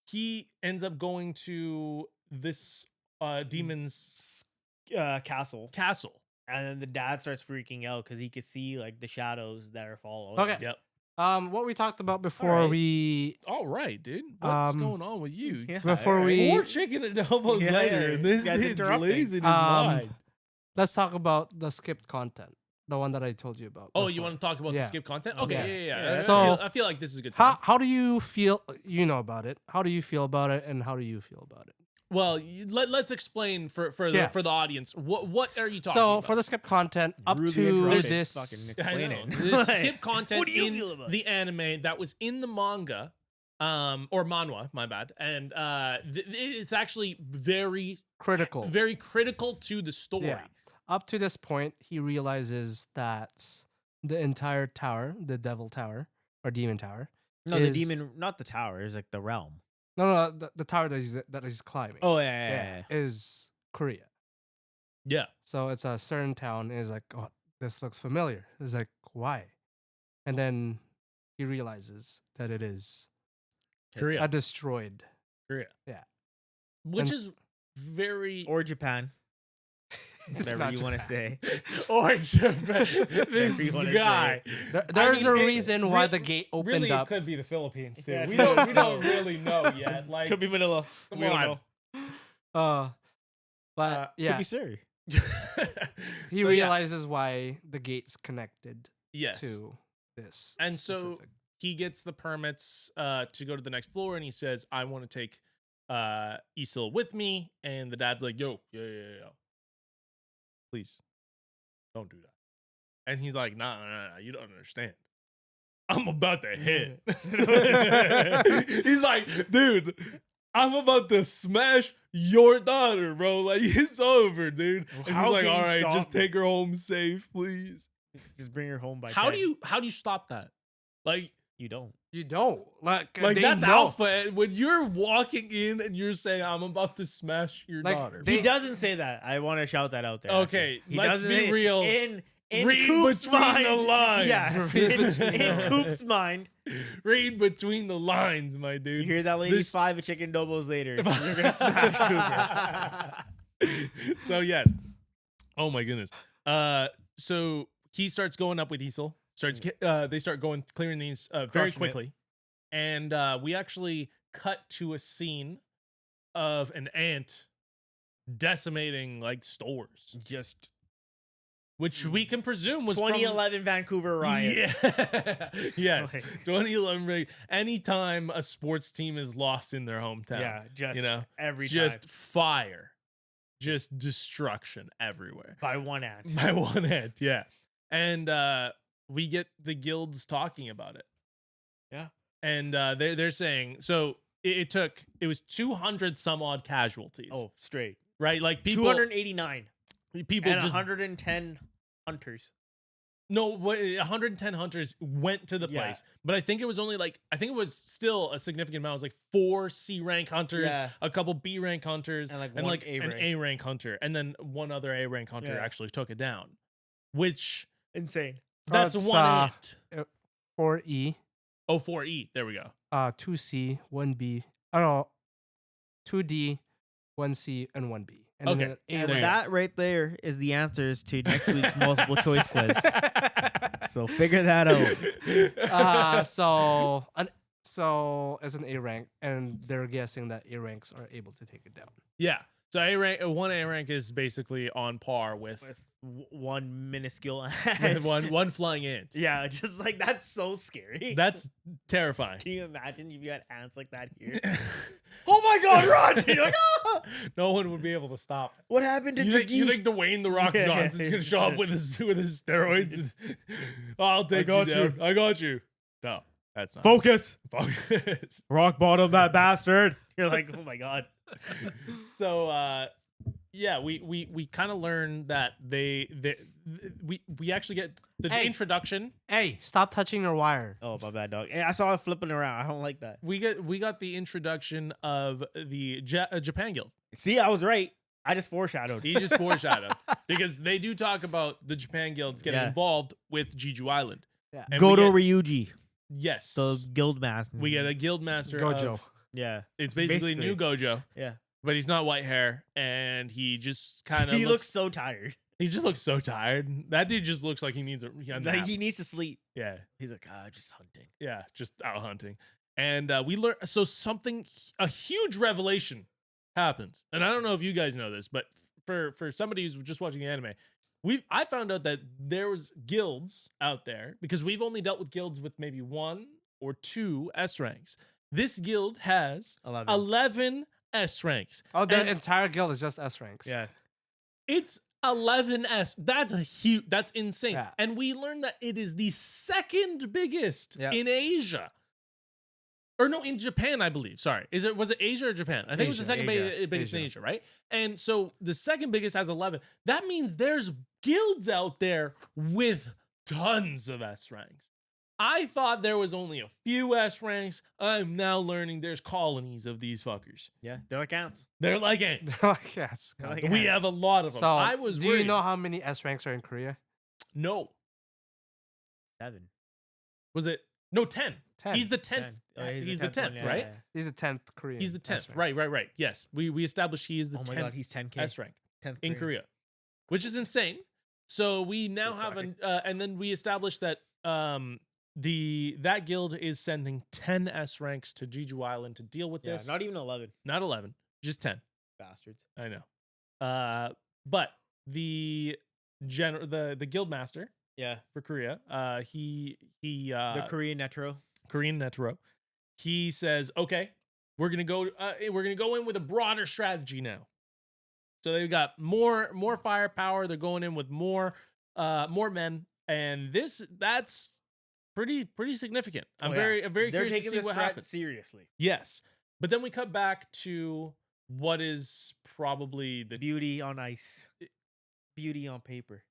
he ends up going to this demon's Castle. castle. And then the dad starts freaking out because he could see like the shadows that are following. Okay. Yep. What we talked about before right. we All right, dude. What's Um, going on with you? Yeah, Before alright. we- Four chicken and elbows Yeah, later, yeah, and this you guys dude's interrupting. losing his Um, mind. let's talk about the skipped content, the one that I told you about. Oh, you before. want to talk about Yeah. the skip content? Okay, Yeah. yeah. Yeah. So- I feel like this is a good How time. how do you feel? You know about it. How do you feel about it, and how do you feel about it? Well, let's explain for Yeah. the audience. What are you talking So about? for the skip content, up Rudely to interrupted. this, Fucking I explain know. it. There's skip content What do you in feel about the anime that was in the manga, or manhwa, my bad, and it's actually very critical. very critical to the story. Yeah. Up to this point, he realizes that the entire tower, the Devil Tower or Demon Tower, No, is- the demon, not the tower. It's like the realm. no, the tower that he's climbing. Oh yeah. is Korea. Yeah. So it's a certain town, and he's like, "Oh, this looks familiar." It's like, "Why?" And then he realizes that it is Korea. a destroyed. Korea. Yeah. Which And is very Or Japan. It's Whatever not you want to Japan. say. or Japan. Whatever This you wanna guy. There's mean, a it reason why the re- gate opened Really, up. it could be the Philippines too. Yeah, we it don't could. really know yet. Like, Could be Manila. Come We don't on. know. But yeah, Could be Surrey. he So, yeah. realizes why the gate's connected yes. to this. And so- specific- He gets the permits to go to the next floor, and he says, "I want to take Isil with me." And the dad's like, "Yo, yeah. Please, don't do that." And he's like, "Nah, you don't understand. I'm about to hit." He's like, "Dude, I'm about to smash your daughter, bro. Like, it's over, dude." Well, And how he's like, can "All you right, stop just me?" take her home safe, please." Just bring her home by How 10. do you stop that? Like You don't. you don't like they that's know. Alpha. When you're walking in and you're saying, "I'm about to smash your Like, daughter," they- He doesn't say that. I want to shout that out there. Okay, actually. He let's doesn't be say- real. In Read Coop's between mind, the lines. Yeah, Read in, between the in lines. Coop's mind. read between the lines, my You dude. hear that, ladies? This- 5 chicken doubles later. You're gonna smash Cooper. So yes. Oh my goodness. So he starts going up with Isil. They start going clearing these very Crushing it. quickly, and we actually cut to a scene of an ant decimating like stores, Just which we can presume was from- 2011 Vancouver riots. Yeah. Yes. Like- 2011. Anytime a sports team is lost in their hometown. Yeah, just You know, every just time. fire. just destruction everywhere by one ant. by one ant. Yeah, and we get the guilds talking about it. Yeah, and they're saying so it was 200 some odd casualties. Oh, straight. Right, like people 289 people and just 110 hunters. no 110 hunters went to the Yeah. place, but I think it was only like I think it was still a significant amount. It was like 4 C rank hunters, Yeah. a couple B rank hunters, And, like, and one like A an rank. A rank hunter, and then one other A rank hunter Yeah. actually took it down, which Insane. that's It's, one ant. 4E, Oh, 4E. There we go. 2C, 1B. I don't know, 2D, 1C, and 1B. And Okay. then And There you that right there is the answers to next week's multiple choice quiz. So figure that out. So it's an A rank, and they're guessing that A ranks are able to take it down. Yeah. So A rank, one A rank is basically on par with, With one minuscule with ant. one flying ant. Yeah, just like that's so scary. That's terrifying. Can you imagine if you had ants like that here? Oh my God, run! You're like, ah! No one would be able to stop it. What happened to You think Dwayne the Rock Yeah, Johnson's gonna show up with his steroids? Oh, I'll take got you down. I got you. No, that's not. Focus! Focus. Rock bottom, that bastard! You're like, oh my God. So yeah, we kind of learn that we actually get the Hey. introduction. Hey, stop touching your wire. Oh, my bad, dog. Hey, I saw it flipping around. I don't like that. We got the introduction of the Japan Guild. See, I was right. I just foreshadowed. He just foreshadowed because they do talk about the Japan guilds getting Yeah. involved with Jeju Island. Yeah. And Godo we get- Ryuji, Yes, the guild master. we get a guild master. Gojo. of- Yeah. it's basically new Basically. Gojo, Yeah. but he's not white hair, and he just kind of He looks so tired. He just looks so tired. That dude just looks like he needs a Like nap. he needs to sleep. Yeah, He's like, just hunting. yeah, just out hunting. And we learn so a huge revelation happens, and I don't know if you guys know this, but for somebody who's just watching the anime, I found out that there was guilds out there because we've only dealt with guilds with maybe 1 or 2 S ranks. This guild has 11 S ranks. Oh, their And entire guild is just S ranks. Yeah. it's 11S. That's insane. Yeah. And we learned that it is the second biggest Yeah. in Asia. Or no, in Japan, I believe. Sorry. Was it Asia or Japan? I think it was the Asia, second biggest in Asia. Asia, right? And so the second biggest has 11. That means there's guilds out there with tons of S ranks. I thought there was only a few S ranks. I'm now learning there's colonies of these fuckers. Yeah. They're like ants. They're like ants. Yes. They're like We ants. have a lot of them. So, I was do worried. you know how many S ranks are in Korea? No. 7. Was it? No, 10. 10. He's the 10th. 10. Oh, He's the 10th 10th, one, yeah, right? yeah, yeah. He's the 10th Korean. He's the 10th. S rank. Right. Yes. We established he is the Oh 10th my God, he's 10K. S rank 10th in Korea, which is insane. So we now So have sorry. and then we established that that guild is sending 10 S ranks to Jeju Island to deal with Yeah, this. not even 11. Not 11, just 10. Bastards. I know. But the guild master Yeah. for Korea, he The Korean Netro. Korean Netro. He says, "Okay, we're gonna go in with a broader strategy now." So they've got more firepower. They're going in with more men, and that's pretty significant. I'm Oh, yeah. very They're curious to taking see this what threat happens. seriously. Yes, but then we cut back to what is probably the Beauty on ice. Beauty on paper.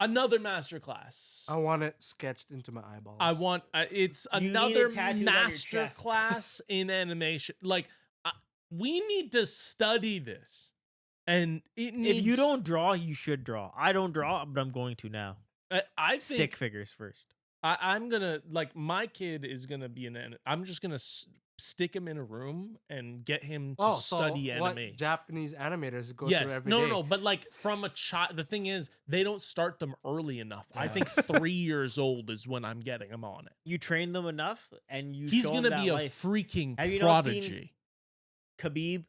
another masterclass. I want it sketched into my eyeballs. I want it's You need another it tattooed on your master chest. class in animation. Like we need to study this, and it needs. If you don't draw, you should draw. I don't draw, but I'm going to now. I think Stick figures first. I'm gonna like my kid is gonna be I'm just gonna stick him in a room and get him to study what anime. Japanese animators go through Yes, every no, day. no, but like from a child. The thing is, they don't start them early enough. I think 3 years old is when I'm getting him on it. You train them enough, and you. He's show 'em gonna that be a life. freaking Have you not seen- prodigy. Khabib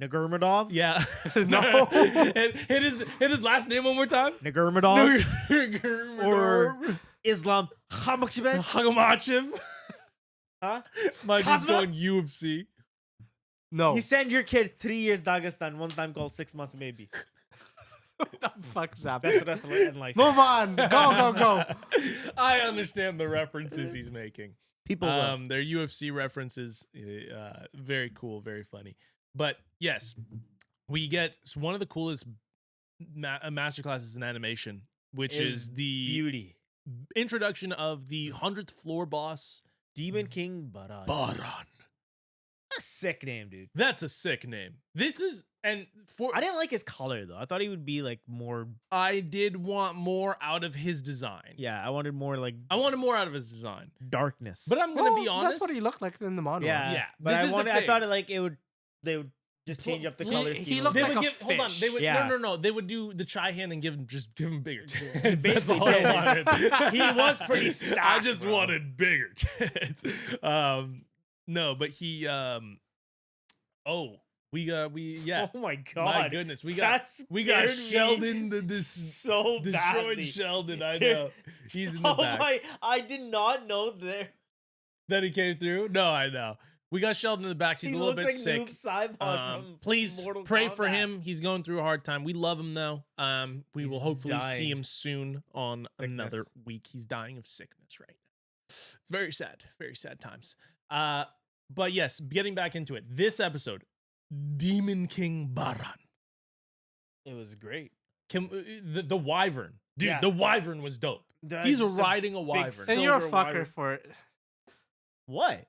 Nurmagomedov. Yeah. No. hit his last name one more time. Nurmagomedov. Or Islam Khamzat. Hagamachev. Huh? My dude's Kazma? going UFC. No. You send your kid 3 years Dagestan, one time called 6 months maybe. What the fuck's up? That's the rest of in life. Move on. Go. I understand the references he's making. People will. Their UFC references, very cool, very funny. But yes, we get one of the coolest masterclasses in animation, which It is was the beauty. introduction of the 100th floor boss, Demon King Baran. Baran. A sick name, dude. That's a sick name. This is, and for I didn't like his color though. I thought he would be like more. I did want more out of his design. Yeah, I wanted more like I wanted more out of his design. darkness. But I'm gonna be honest. That's what he looked like in the manga. Yeah, but this I is the wanted. I thing. thought they would just change up the He- colors. he looked They like would a give. Hold on. They fish. would. Yeah. No. They would do the chai hand and just give him bigger tits. That's Basically all I did. wanted. He was pretty I stacked, just bro. wanted bigger tits. No, but he. Oh, we yeah. Oh my My god. goodness, we got That scared me Sheldon, this so destroyed badly. Sheldon. I Dude. know he's in the Oh back. my! I did not know there. That he came through. No, I know. We got Sheldon in the back. He's He a little looks bit like sick. Noob Saibot from Please Mortal pray for Kombat. him. He's going through a hard time. We love him though. We He's will hopefully see dying. him soon on another Sickness. week. He's dying of sickness right now. It's very sad times. But yes, getting back into it. This episode, Demon King Baran. It was great. The wyvern, dude. Yeah. The wyvern was dope. That's He's just a riding a big wyvern. And you're a Silver fucker wyvern. for it. What?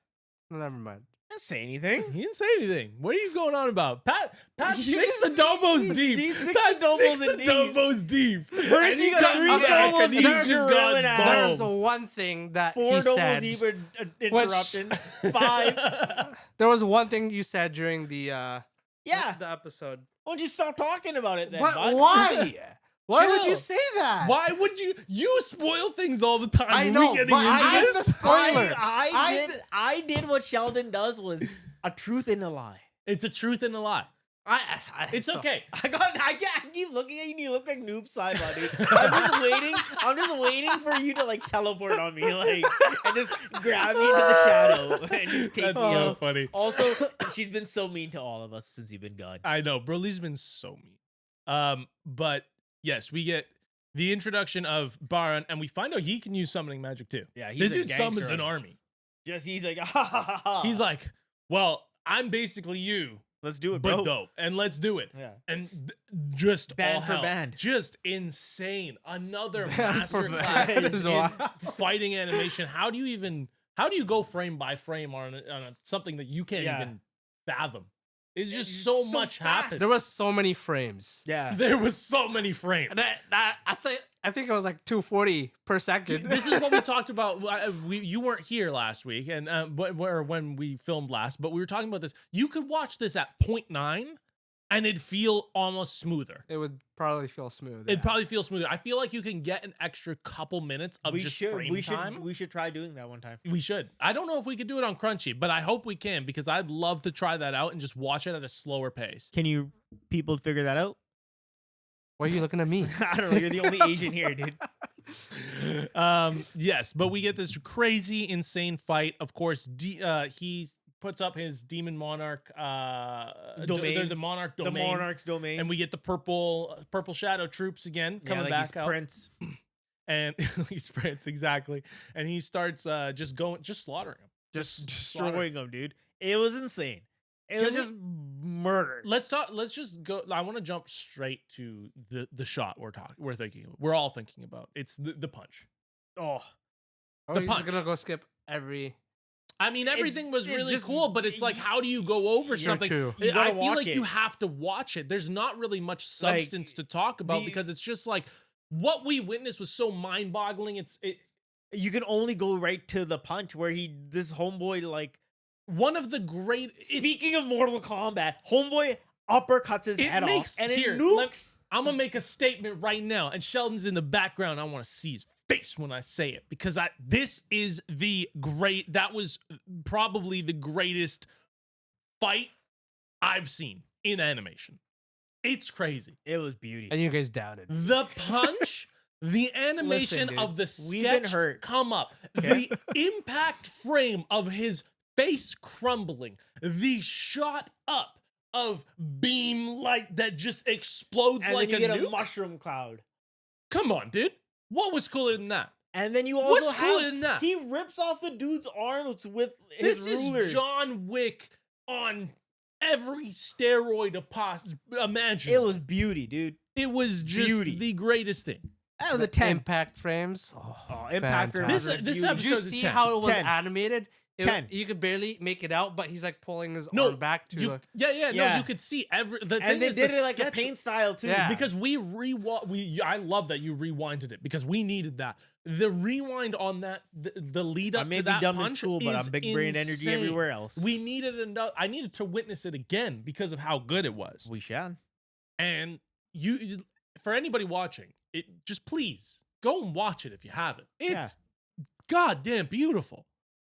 Never mind. I didn't say anything. He didn't say anything. What are you going on about? Pat You six just- adobos he- deep. he six Pat adobos six in deep. adobos deep. First And you he got comes three back adobos and he's and just you're got rolling out. There's bones. one thing that 4 he doubles said. even interruption. 5. There was one thing you said during the Yeah. the episode. Why don't you stop talking about it then? But bud? why? Why would you Chill. say that? Why would you spoil things all the time? I Are know, we getting but into I'm this? the spoiler. I did what Sheldon does was a truth and a lie. It's a truth and a lie. It's so- okay. I keep looking at you and you look like Noob Saibot, dude. I'm just waiting for you to like teleport on me, like, and just grab me into the shadow and just take That's me so out. funny. Also, she's been so mean to all of us since you've been gone. I know, Broly's been so mean. But yes, we get the introduction of Baran, and we find out he can use summoning magic too. Yeah, This a dude gangster summons an on it. army. Just he's like, ha ha ha ha. He's like, well, I'm basically you, let's do it, but bro. dope, and let's do it. Yeah. And just Band all for hell. band. Just insane. Another Band for masterclass band in as well. fighting animation. How do you go frame by frame on something that you can't Yeah. even fathom? It's just It's so so much fast. happens. There was so many frames. Yeah. There was so many frames. And I think it was like 240 per second. This is what we talked about. You weren't here last week, and when we filmed last, but we were talking about this. You could watch this at 0.9, and it'd feel almost smoother. It would probably feel smooth. It'd probably feel smoother. I feel like you can get an extra couple minutes of just frame time. We should try doing that one time. We should. I don't know if we could do it on Crunchy, but I hope we can because I'd love to try that out and just watch it at a slower pace. Can you people figure that out? Why are you looking at me? I don't know. You're the only Asian here, dude. Yes, but we get this crazy, insane fight. Of course, he puts up his demon monarch Domain. the monarch The domain, Monarch's domain. and we get the purple shadow troops again coming like he's back out. Prince. And he's Prince exactly, and he starts just slaughtering him. Just slaughtering. destroying them, dude. It was insane. It Can was we- just murder. Let's just go. I want to jump straight to the shot we're thinking. We're all thinking about. It's the punch. Oh, Oh, The you're punch. just gonna go skip every. I mean, everything was it's really just- cool, but it's like, how do you go over You're something? true. You gotta I feel watch like it. you have to watch it. There's not really much Like, substance to talk about the- because it's just like what we witnessed was so mind-boggling. you can only go right to the punch where this homeboy like. One of the great. Speaking of Mortal Kombat, homeboy uppercuts his It head makes- off and here, it nukes. I'm gonna make a statement right now, and Sheldon's in the background. I want to see his face when I say it because this is the great. That was probably the greatest fight I've seen in animation. It's crazy. It was beauty. And you guys doubted. The punch, the animation Listen, dude, of the we've been sketch hurt. come up, Okay? the impact frame of his face crumbling, the shot up of beam light that just explodes And like then you a get a nuke. mushroom cloud. Come on, dude. What was cooler than that? And then you What's also cooler have than that? he rips off the dude's arms with his This rulers. is John Wick on every steroid imaginable. It was beauty, dude. It was just beauty. the greatest thing. That was The a 10. impact frames. Oh, Impact frames fantastic. This beauty. Did you episode's a see 10. how it was 10. animated? 10. You could barely make it out, but he's like pulling his No, arm back to. You, yeah, no, Yeah. you could see every. The thing And they is, did the it like a sketch- paint style too. Yeah. because we I love that you rewinded it because we needed that. The rewind on that, the lead up I may to be that dumb punch in school, but is I'm big brain energy insane. everywhere else. We needed enough. I needed to witness it again because of how good it was. we shall. And for anybody watching, it just please go and watch it if you haven't. It's goddamn beautiful.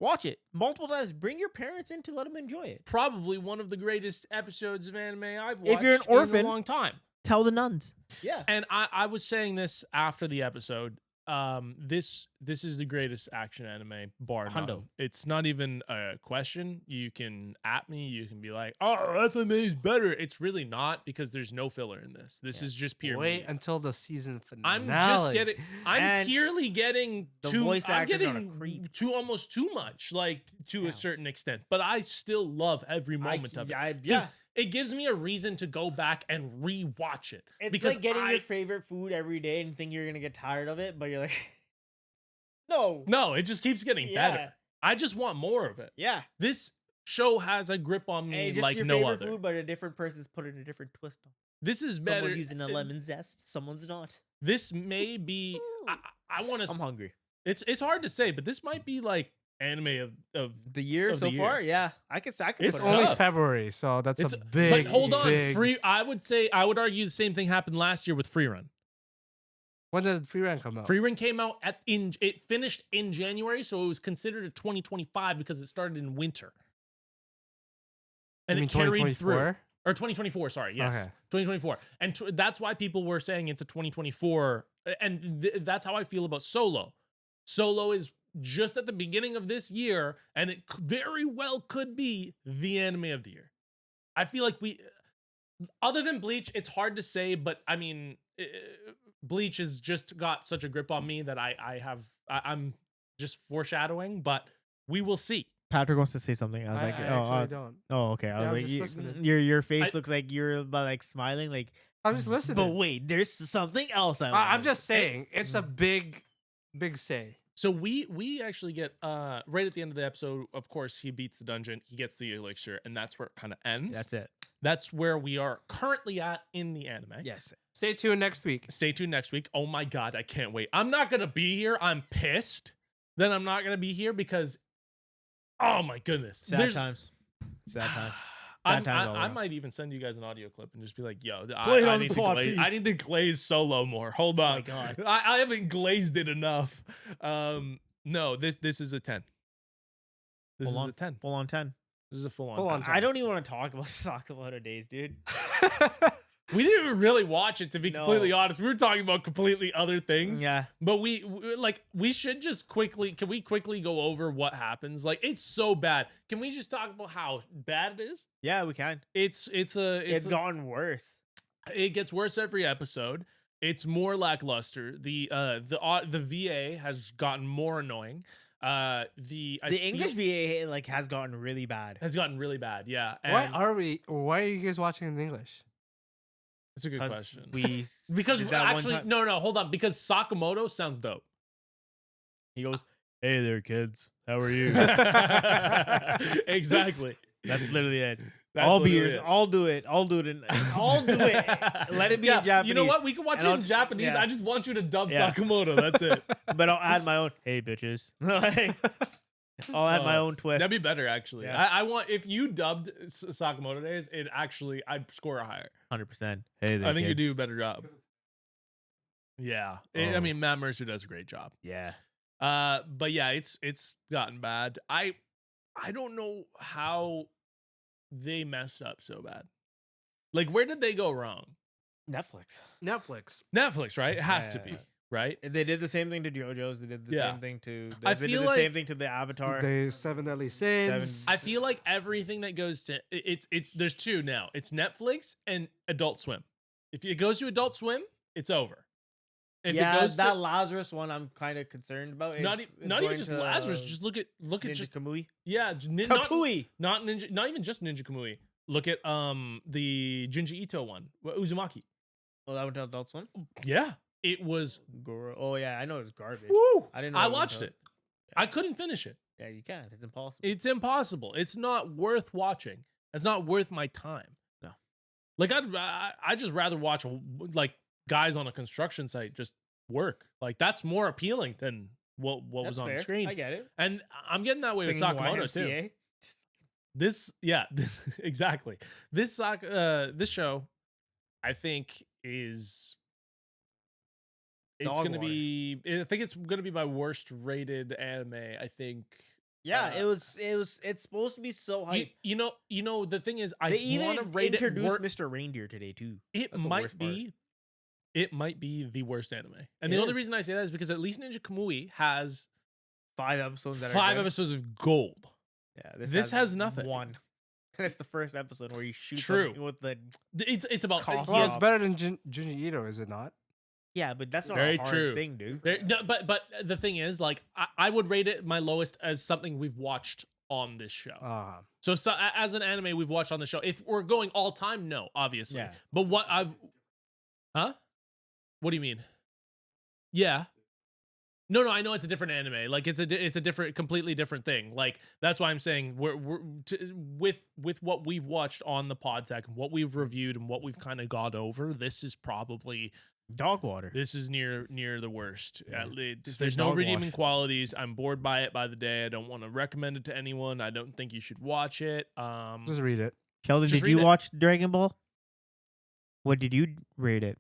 Watch it multiple times. Bring your parents in to let them enjoy it. Probably one of the greatest episodes of anime I've watched If you're an in orphan- a long time. Tell the nuns. Yeah. And I was saying this after the episode. This is the greatest action anime bar none. Hundo. It's not even a question. You can at me. You can be like, "Oh, FMA's better." It's really not because there's no filler in this. This is just pure. Wait meat. until the season finale. I'm just getting. I'm And purely getting the too. voice I'm actors are a getting creep. too almost too much, like to Yeah. a certain extent. But I still love every moment of it. Yeah. Because it gives me a reason to go back and rewatch it. It's because like getting I, your favorite food every day and think you're gonna get tired of it, but you're like, no. No, it just keeps getting Yeah. better. I just want more of it. Yeah. This show has a grip on And me it's just like your no favorite other. food, but a different person's putting a different twist on. This is better. Someone's using a lemon zest, someone's not. This may be. I want I'm to. hungry. It's hard to say, but this might be like anime of The year Of the so year. far, yeah. I could It's put It's it only on. tough. February, so that's It's a big. But hold on, big- I would argue the same thing happened last year with Free Run. When did Free Run come out? Free Run came out it finished in January, so it was considered a 2025 because it started in winter. And You mean it carried through. 2024? Or 2024, sorry, yes. Okay. 2024. And that's why people were saying it's a 2024. And that's how I feel about Solo. Solo is just at the beginning of this year, and it very well could be the anime of the year. I feel like other than Bleach, it's hard to say, but I mean, Bleach has just got such a grip on me that I'm just foreshadowing, but we will see. Patrick wants to say something. I was I like, actually don't. oh, okay. I Yeah, I'm was just like, listening. your face I- looks like you're about like smiling, like. I'm just listening. But wait, there's something else. I'm wanna- just saying, it's a big say. So we actually get right at the end of the episode, of course, he beats the dungeon, he gets the elixir, and that's where it kind of ends. That's it. That's where we are currently at in the anime. Yes. Stay tuned next week. Stay tuned next week. Oh my god, I can't wait. I'm not gonna be here. I'm pissed that I'm not gonna be here because oh my goodness. Sad times. Sad time. Sad times all I around. might even send you guys an audio clip and just be like, yo, Play it I on need the to pod, glaze, please. I need to glaze Solo more. Hold Oh on. my god. I haven't glazed it enough. No, this is a 10. This Full is on. a 10. Full on 10. This is a full on. Full on 10. I don't even want to talk about Sakamoto Days, dude. We didn't even really watch it, to be completely No. honest. We were talking about completely other things. Yeah. But we should just can we quickly go over what happens? Like, it's so bad. Can we just talk about how bad it is? Yeah, we can. It's Gotten worse. it gets worse every episode. It's more lackluster. The VA has gotten more annoying. The English VA like has gotten really bad. has gotten really bad. Yeah. Why And are you guys watching in English? that's a good 'Cause question. We Because did that one actually, time- no, hold on. Because Sakamoto sounds dope. he goes, "Hey there, kids. How are you?" Exactly. That's literally it. That's I'll be literally yours. it. I'll do it. I'll do it. I'll do it. Let it be in Japanese. You know what? We can watch And it I'll- in Japanese. yeah. I just want you to dub Yeah. Sakamoto. That's it. But I'll add my own. Hey, bitches. Like, I'll add my own twist. That'd be better, actually. Yeah. I want if you dubbed Sakamoto Days, I'd score a higher. 100%. Hey there, I think you kids. do a better job. Yeah, I Oh. mean Matt Mercer does a great job. Yeah. But yeah, it's gotten bad. I don't know how they messed up so bad. Like, where did they go wrong? Netflix. Netflix. Netflix, right? It has to Yeah. be, right? They did the same thing to JoJo's. They did the Yeah. same thing to. I They feel did the same like- thing to the Avatar. The Seven Deadly Sins. I feel like everything that goes to it's there's two now. It's Netflix and Adult Swim. If it goes to Adult Swim, it's over. If yeah, it goes that to Lazarus one, I'm kind of concerned about. not It's not even going just to, Lazarus, just look at Ninja just Kamui. yeah, Kapui. not Ninja, not even just Ninja Kamui. Look at the Junji Ito one, Uzumaki. Oh, that went to Adult Swim. Yeah, it was. Oh yeah, I know it's garbage. Woo! I didn't know. I it went watched to- it. I couldn't finish it. Yeah, you can't. It's impossible. It's impossible. It's not worth watching. It's not worth my time. No. Like I just rather watch like guys on a construction site just work. Like that's more appealing than what That's was on fair. the screen. I get it. And I'm getting that way with Singing Sakamoto too. YMCA. This yeah, exactly. This this show I think is it's Dog going to water. be I think it's going to be my worst rated anime, I think. Yeah, Uh, it was. It's supposed to be so hype. You know the thing is I They even want to rate introduced it Mr. Reindeer today too. it That's the might worst part. be it might be the worst anime. And It the only is. reason I say that is because at least Ninja Kamui has 5 episodes that are 5 good. episode of gold. Yeah, This has nothing. One. And it's the first episode where you shoot True. something with the. It's about Cough Well, Yeah. it's better than Junji Ito, is it not? Yeah, but that's not Very a hard true. thing, dude. No, but the thing is, like, I would rate it my lowest as something we've watched on this show. So as an anime we've watched on the show. If we're going all time, no, obviously. Yeah. But what huh? What do you mean? Yeah. No, I know it's a different anime. Like it's a different, completely different thing. Like that's why I'm saying with what we've watched on the Podsec and what we've reviewed and what we've kind of got over. This is probably. Dog water. This is near the worst. Yeah. There's Just no dog redeeming wash. qualities. I'm bored by it by the day. I don't want to recommend it to anyone. I don't think you should watch it. Just read it. Sheldon, Just did you read it. watch Dragon Ball? What did you rate it?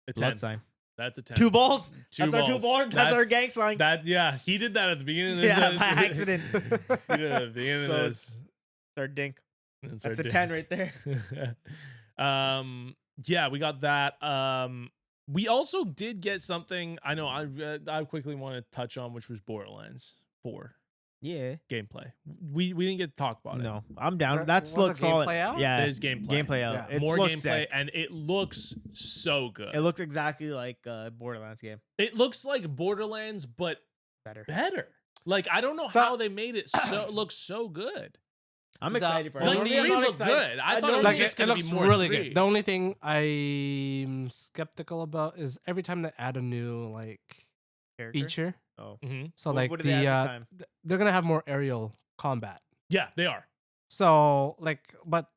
a 10. Blood sign. That's a 10. 2 balls. Two That's our 2 balls. balls. That's our gang sign. That yeah, he did that at the beginning of this. Yeah, by accident. He did it at the beginning So of it's this. Our dink. That's That's our a 10 right there. Yeah, we got that. We also did get something. I know I quickly want to touch on, which was Borderlands 4 Yeah. gameplay. We didn't get to talk about it. No, I'm down. That Was looks the solid. gameplay out? Yeah, There's gameplay. Gameplay out. Yeah. It More looks gameplay, sick. and it looks so good. It looks exactly like a Borderlands game. It looks like Borderlands, but Better. better. Like I don't know how they made it so look so good. I'm The excited for it. Like, only- it I'm not looked excited. good. I thought it was Like just it gonna looks be more really 3D. good. The only thing I'm skeptical about is every time they add a new like Character? feature. Oh. Mhm. So What- like what did they add this time? they're gonna have more aerial combat. Yeah, they are. So like, but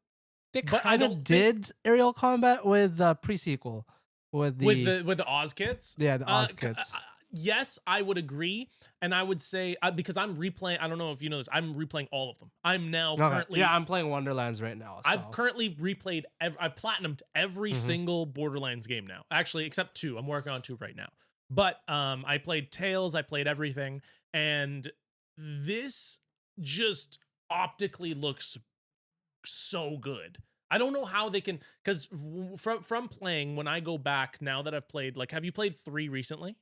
they But I kind don't of did aerial combat with the pre-sequel with the With the Oz kits. yeah the Oz c- kits. Yes, I would agree, and I would say because I'm replaying. I don't know if you know this. I'm replaying all of them. I'm now Okay. currently. Yeah, I'm playing Wonderlands right now. I've so. currently replayed. I've platinumed every Mhm. single Borderlands game now. Actually, except 2. I'm working on 2 right now. But I played Tales. I played everything, and this just optically looks so good. I don't know how they can because from playing when I go back now that I've played. Like, have you played 3 recently?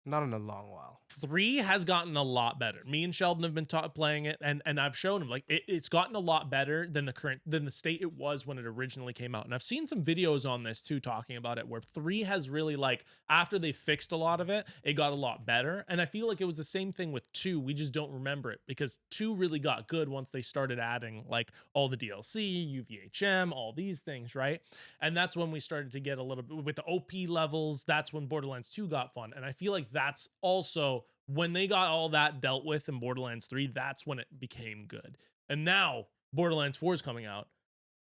Not in a long while. 3 has gotten a lot better. Me and Sheldon have been playing it, and I've shown him like it's gotten a lot better than the state it was when it originally came out. And I've seen some videos on this too talking about it, where 3 has really like after they fixed a lot of it, it got a lot better. And I feel like it was the same thing with 2. We just don't remember it because 2 really got good once they started adding like all the DLC, UVHM, all these things, right? And that's when we started to get a little bit with the OP levels. That's when Borderlands 2 got fun, and I feel like that's also when they got all that dealt with in Borderlands 3, that's when it became good. And now Borderlands 4 is coming out,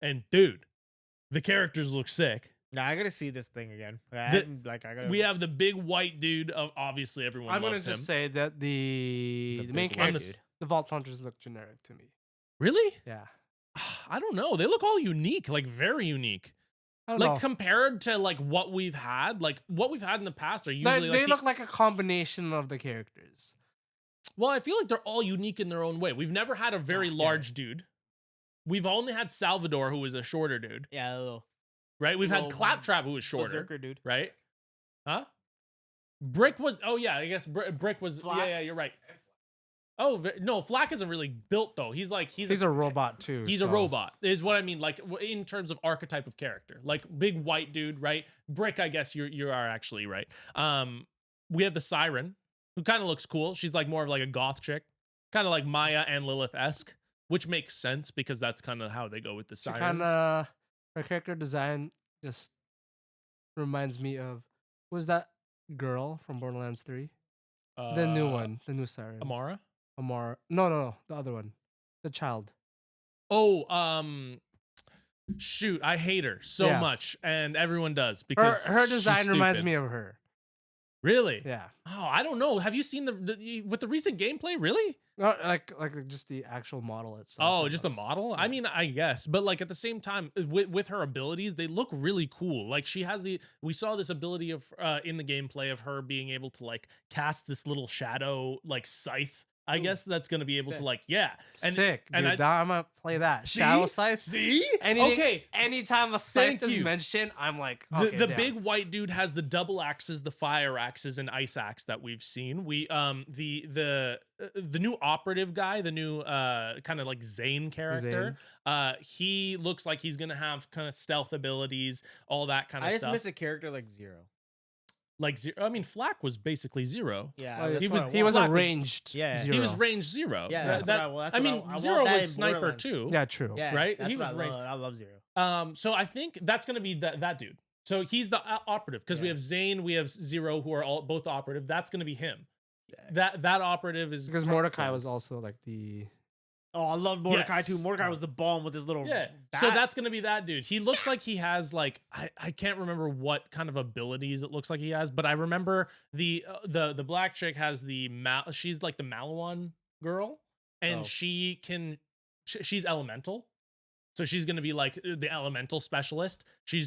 and dude, the characters look sick. Nah, I gotta see this thing again. I gotta. We have the big white dude of obviously everyone I'm gonna loves just him. say that the main big white characters, dude. the Vault Hunters, look generic to me. Really? Yeah, I don't know. They look all unique, like very unique. I don't Like know. compared to like what we've had in the past are usually They like look like a combination of the characters. well, I feel like they're all unique in their own way. We've never had a very Yeah. large dude. We've only had Salvador, who was a shorter dude, Yeah, a little right? We've had Little Claptrap, who was shorter, berserker dude. right? Huh? Brick was. Oh yeah, I guess Brick was. Flack? Yeah, you're right. Oh no, Flack isn't really built though. He's He's a robot too. He's a robot, is what I mean. Like in terms of archetype of character, like big white dude, right? Brick, I guess you are actually right. We have the Siren, who kind of looks cool. She's like more of like a goth chick, kind of like Maya and Lilith esque, which makes sense because that's kind of how they go with the She Sirens. kind of her character design just reminds me of was that girl from Borderlands 3? The new one, the new Siren. Amara. Amara. No, the other one. The child. Oh, shoot, I hate her so Yeah. much, and everyone does because Her design she's reminds stupid. me of her. Really? Yeah. Oh, I don't know. Have you seen with the recent gameplay? Really? No, like just the actual model itself. Oh, just the model? I mean, I guess, but like at the same time, with her abilities, they look really cool. Like she has we saw this ability of in the gameplay of her being able to like cast this little shadow like scythe. I guess that's gonna be able Sick. to like, yeah. And, Sick, dude. and Now I'm gonna play that. See? Shadow Scythe. See? Anything, Okay. Anytime a Thank scythe is you. mentioned, I'm like, The, okay, the damn. big white dude has the double axes, the fire axes, and ice axe that we've seen. We the new operative guy, the new kind of like Zane character. He looks like he's gonna have kind of stealth abilities, all that kind of I just stuff. miss a character like Zero. Like Zero. I mean, Flack was basically Zero. Yeah, Oh, that's he what was I he want. was Flack a was- ranged. Yeah. Zero. He was range Zero. Yeah, That- that's what I want. That's I what mean, I want Zero that was in sniper Borderlands. too. Yeah, true. Yeah, Right? That's He what was I range. love. I love Zero. So I think that's gonna be that dude. So he's the operative because we Yeah. have Zane, we have Zero, who are all both operative. That's gonna be him. Yeah. That operative is Because Mordecai was also like the Oh, I love Mordecai Yes. too. Mordecai was the bomb with his little Yeah. bat. So that's gonna be that dude. He looks like he has like I can't remember what kind of abilities it looks like he has, but I remember the black chick has she's like the Malawan girl, and Oh. she's elemental. So she's gonna be like the elemental specialist. She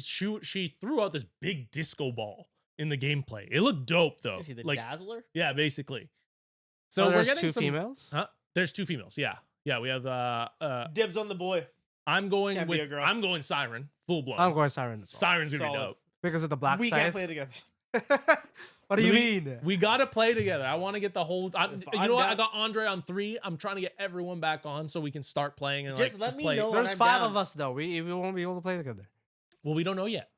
threw out this big disco ball in the gameplay. It looked dope though. Is she the Like Dazzler? yeah, basically. So oh, we're there's getting two some females. Huh? There's two females. Yeah. Yeah, we have Dibs on the boy. I'm going Can't be a with girl. I'm going Siren, full blown. I'm going Siren. as well. Siren's gonna be Solid. dope. because of the black We scythe. can't play together. What do you mean? We gotta play together. I want to get the whole. You I'm know what? down. I got Andre on 3. I'm trying to get everyone back on so we can start playing and Just let me play. know. There's I'm 5 down. of us though. We won't be able to play together. Well, we don't know yet.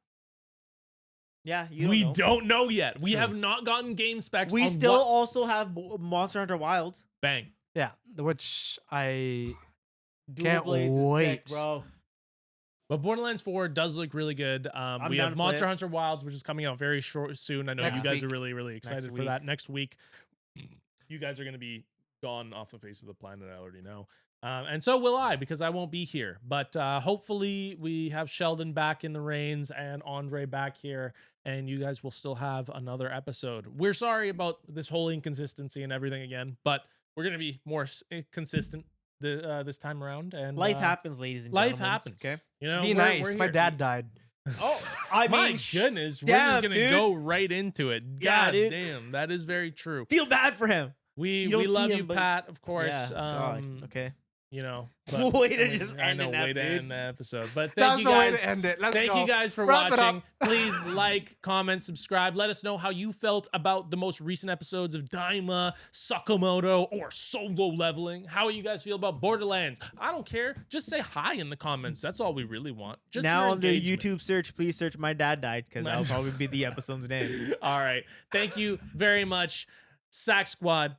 Yeah, you We know. don't know yet. We True. have not gotten game specs. We on still what- also have Monster Hunter Wilds. bang. Yeah, which I Dual Can't Blades is wait. sick, bro. But Borderlands 4 does look really good. We down have to play Monster it. Hunter Wilds, which is coming out very soon. I know Next you guys are week. really, really excited for week. that. Next week, you guys are going to be gone off the face of the planet. I already know. And so will I, because I won't be here. But hopefully we have Sheldon back in the reins and Andre back here, and you guys will still have another episode. We're sorry about this whole inconsistency and everything again, but we're going to be more consistent this time around. And Life happens, ladies and Life gentlemen. happens. Okay. You know, be we're nice. My here. dad died. Oh, I mean, My goodness, we're damn, just gonna dude. go right into it. Yeah, God dude. damn, that is very true. feel bad for him. We You don't love see you, him, but- Pat, of course. Yeah. God, okay. You know, Way to just I end know, it now, way to dude. end the episode. But thank That's you the way guys. to end it. Let's Thank go. you guys for Wrap it up. watching. Please like, comment, subscribe. Let us know how you felt about the most recent episodes of Daima, Sakamoto, or solo leveling. How you guys feel about Borderlands? I don't care. Just say hi in the comments. That's all we really want. Just Now your on the engagement. YouTube search, please search "My Dad Died" because that'll probably be the episode's name. All right. Thank you very much, Sack Squad.